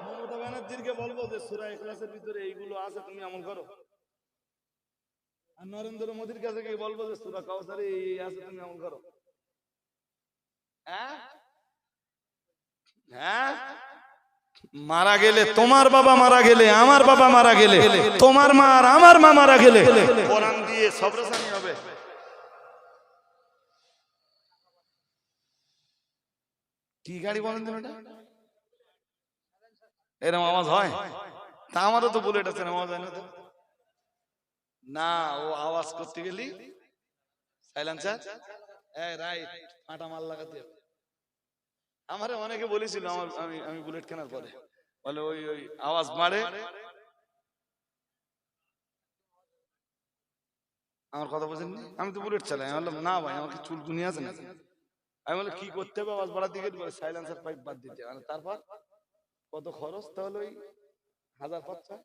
মমতা ব্যানার্জিকে বলবো যে সূরা ইখলাসের ভিতরে এইগুলো আছে, তুমি আমল করো। আর নরেন্দ্র মোদীর কাছে গিয়ে বলবো যে সূরা কাউসারে এই আছে, তুমি আমল করো। হ্যাঁ হ্যাঁ, মারা গেলে তোমার বাবা মারা গেলে আমার বাবা মারা গেলে তোমার মা আর আমার মা মারা গেলে কোরআন দিয়ে সবরসানি হবে। কি গাড়ি বলেন তো এটা? এরকম আওয়াজ হয়? তা আমারও তো বুলেট আছে, আওয়াজ হয় না তো? না, ও আওয়াজ করতে গেলি সাইলেন্সার রাইট ফাটা মাল লাগাতে হবে। আমারে অনেকে বলেছিল আমার, আমি বুলেট কেনার পরে বলে ওই ওই আওয়াজ মারে। আমার কথা বলছেন, আমি তো বুলেট চালাই। আমি বললাম না ভাই, আমাকে চুলকুনি আছে না। আমি বলে কি করতে হবে আওয়াজ বাড়াতে গেলে? বলে সাইলেন্সার পাইপ বাদ দিতে। মানে তারপর কত খরচ? তাহলে ওই 1000-500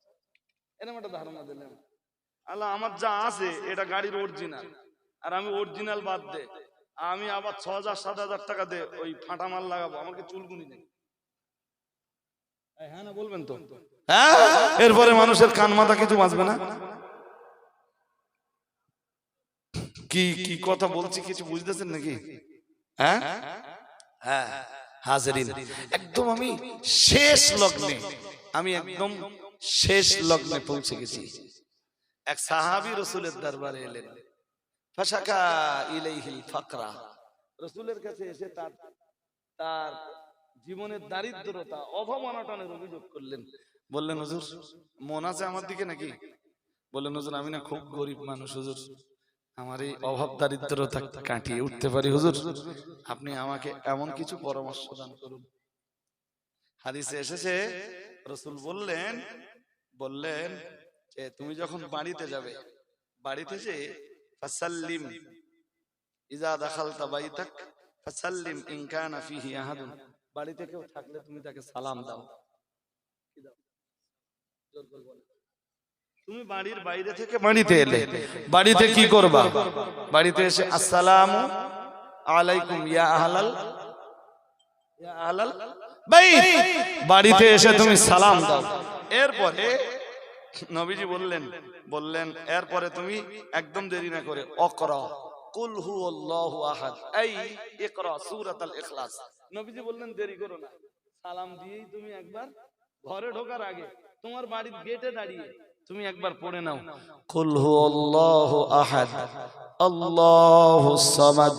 এরকম একটা ধারণা দিলাম। আল্লাহ, আমার যা আছে এটা গাড়ির অরিজিনাল, আর আমি অরিজিনাল বাদ দে, আমি আবার 6000-7000 টাকা দে ওই ফাটা মাল লাগাবো, আমাকে চুলকুনি নেই। হ্যাঁ না বলবেন তো? হ্যাঁ, এরপরে মানুষের কান মাথা কিছু বাঁচবে না। কি কি কথা বলছি কিছু বুঝতেছেন নাকি? হ্যাঁ হ্যাঁ হাজরিন, একদম আমি শেষ লগ্নে, আমি একদম শেষ লগ্নে পৌঁছে গেছি। এক সাহাবী রাসূলের দরবারে এলেন। ফাশাকা ইলাইহিল ফাকরা, রাসূলের কাছে এসে তার তার জীবনের দারিদ্রতা, অভাব অনটনের অভিযোগ করলেন। বললেন হুজুর, মন আছে আমার দিকে নাকি? বললেন হুজুর, আমি না খুব গরিব মানুষ হুজুর, আমার এই অভাব দারিদ্রতা কাটিয়ে উঠতে পারি হুজুর, আপনি আমাকে এমন কিছু পরামর্শ দান করুন। হাদিসে এসেছে রাসূল বললেন বললেন যে তুমি যখন বাড়িতে যাবে, বাড়িতে যে ফাসাল্লিম ইজা দাখালতা বাইতাক ফাসাল্লিম ইন কানা ফিহি আহাদুন, বাড়িতে কেউ থাকলে তুমি তাকে সালাম দাও। কি দাও? জোর করে বলো। তুমি বাড়ির বাইরে থেকে বাড়িতে এলে, বাড়িতে কি করবা? বাড়িতে এসে আসসালামু আলাইকুম ইয়া আহলাল বাইত, বাড়িতে এসে তুমি সালাম দাও। এরপরে নবীজি বললেন এরপরে তুমি একদম দেরি না করে অকরা কুল হুয়াল্লাহু আহাদ, এই ইকরা সূরাতুল ইখলাস। নবীজি বললেন দেরি করো না, সালাম দিয়েই তুমি একবার ঘরে ঢোকার আগে তোমার বাড়ির গেটে দাঁড়িয়ে তুমি একবার পড়ে নাও কুল হুয়াল্লাহু আহাদ আল্লাহুস সামাদ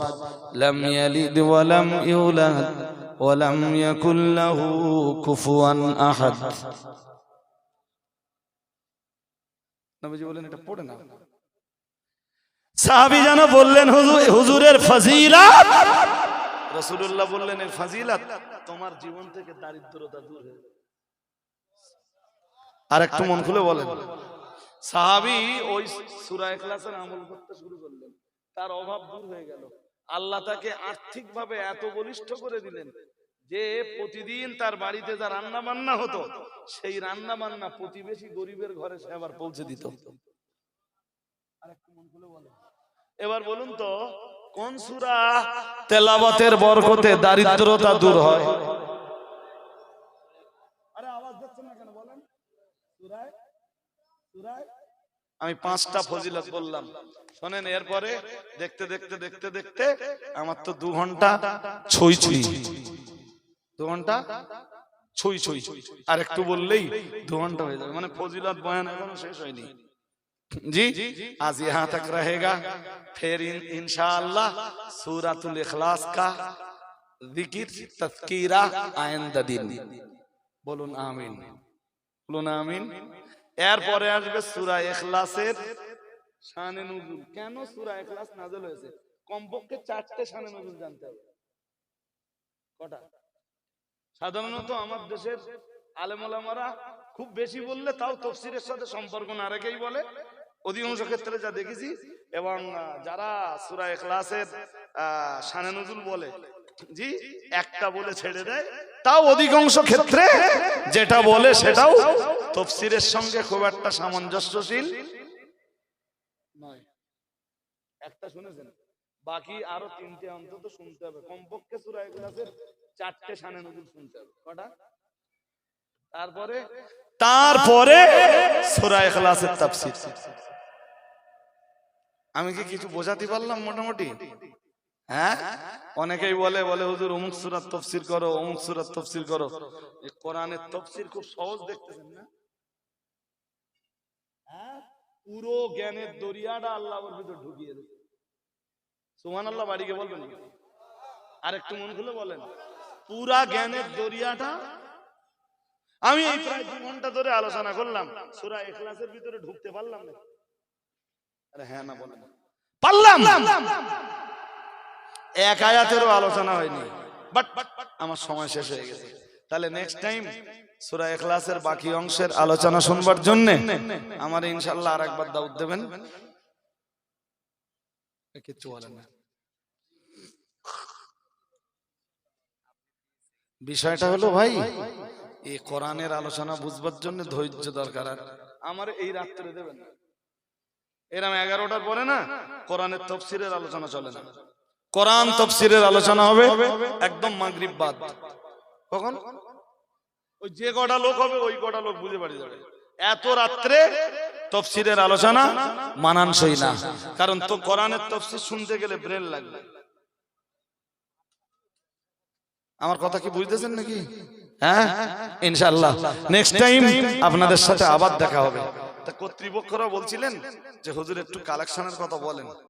লাম ইয়ালিদ ওয়া লাম ইউলাদ ওয়া লাম ইয়াকুল লাহু কুফুয়ান আহাদ। নবীজি বললেন এটা পড়ে নাও। সাহাবী জানো বললেন হুজুরের ফজিলত, রাসূলুল্লাহ বললেন এর ফজিলত তোমার জীবন থেকে দারিদ্রতা দূর হয়ে যাবে। আর একটু মন খুলে বলেন। সাহাবী ওই সূরা ইখলাসের আমল করতে শুরু করলেন, তার অভাব দূর হয়ে গেল। আল্লাহ তাকে আর্থিকভাবে এত বলিষ্ঠ করে দিলেন যে প্রতিদিন তার বাড়িতে যা রান্না বান্না হতো, সেই রান্না বান্না প্রতিবেশী গরিবের ঘরে সে আবার পৌঁছে দিত। আর একটু মন খুলে বলেন। এবার বলুন তো কোন সূরা তেলাওয়াতের বরকতে দারিদ্রতা দূর হয়? আরে আওয়াজ দিচ্ছেন না কেন বলেন? সূরায় আমি 5টা ফজিলত বললাম, শুনেন। এরপরে দেখতে দেখতে দেখতে দেখতে আমার তো 2 ঘন্টা ছুঁই ছুঁই, 2 ঘন্টা ছুঁই ছুঁই, আর একটু বললেই 2 ঘন্টা হয়ে যাবে। মানে ফজিলত বয়ান এখনো শেষ হয়নি। जी आज यहाँ तक रहेगा, फिर इंशाअल्लाह सूरतुल इखलास का जिक्र तज़किरा आइंदा दिन। बोलुन आमीन, बोलुन आमीन। এরপরে আসবে সূরা ইখলাসের শানে নুজুল। কেন সূরা ইখলাস নাযিল হয়েছে? কমপক্ষে 4টে শানে নুজুল জানতে হবে। কটা? সাধারণত আমার দেশের আলেম ওলামারা খুব বেশি বললে তাও তাফসীরের সাথে সম্পর্ক না রেখেই বলে, অধিকাংশ ক্ষেত্রে যা দেখেছি। এবং যারা সূরা ইখলাসের শানে নুজুল বলে জি একটা বলে ছেড়ে দেয়, তাও অধিকাংশ ক্ষেত্রে যেটা বলে সেটাও তাফসীরের সঙ্গে খুব একটা সামঞ্জস্যশীল নয়। একটা শুনেছেন, বাকি আরো 3টে অন্তত শুনতে হবে। কমপক্ষে সূরা ইখলাসের 4টে শানে নুজুল শুনতে হবে। কটা? তারপরে সূরা ইখলাসের তাফসীর। আমি কি কিছু বোঝাতে পারলাম মোটামুটি? হ্যাঁ, অনেকেই বলে হুজুর অমুক সূরার তাফসীর করো, অমুক সূরার তাফসীর করো। এই কোরআনের তাফসীর খুব সহজ দেখতেছেন না? হ্যাঁ, পুরো জ্ঞানের দরিয়াটা আল্লাহর ভিতর ঢুকিয়ে দিয়েছে। সুবহানাল্লাহ বাড়িকে বলবেন। আর একটু মন খুলে বলেন, পুরা জ্ঞানের দরিয়াটা আমি এই প্রায় 2 ঘন্টা ধরে আলোচনা করলাম, সূরা ইখলাসের ভিতরে ঢুকতে পারলাম না। আরে হ্যাঁ না বলেন, পারলাম। এক আয়াতেরও আলোচনা হয়নি, বাট আমার সময় শেষ হয়ে গেছে। তাহলে নেক্সট টাইম সূরা ইখলাসের বাকি অংশের আলোচনা শুনবার জন্য আমার ইনশাআল্লাহ আরেকবার দাওয়াত দেবেন। কিছু বলেন না। বিষয়টা হলো ভাই, এই কোরআনের আলোচনা বুঝবার জন্য ধৈর্য দরকার। আমার এই রাত্রে দেবেন না, এরকম 11টার পরে না কোরআনের তাফসীরের আলোচনা চলে না। কোরআন তাফসীরের আলোচনা হবে একদম মাগরিব বাদ। কখন? ওই যে কটা লোক হবে ওই কটা লোক বুঝে পারি যাবে। এত রাত্রে তাফসীরের আলোচনা মানানসই না, কারণ তো কোরআনের তাফসীর শুনতে গেলে ব্রেন লাগবে। আমার কথা কি বুঝতেছেন নাকি? হ্যাঁ, ইনশাআল্লাহ নেক্সট টাইম আপনাদের সাথে আবার দেখা হবে। তা কর্তৃপক্ষরা বলছিলেন যে হুজুর একটু কালেকশনের কথা বলেন।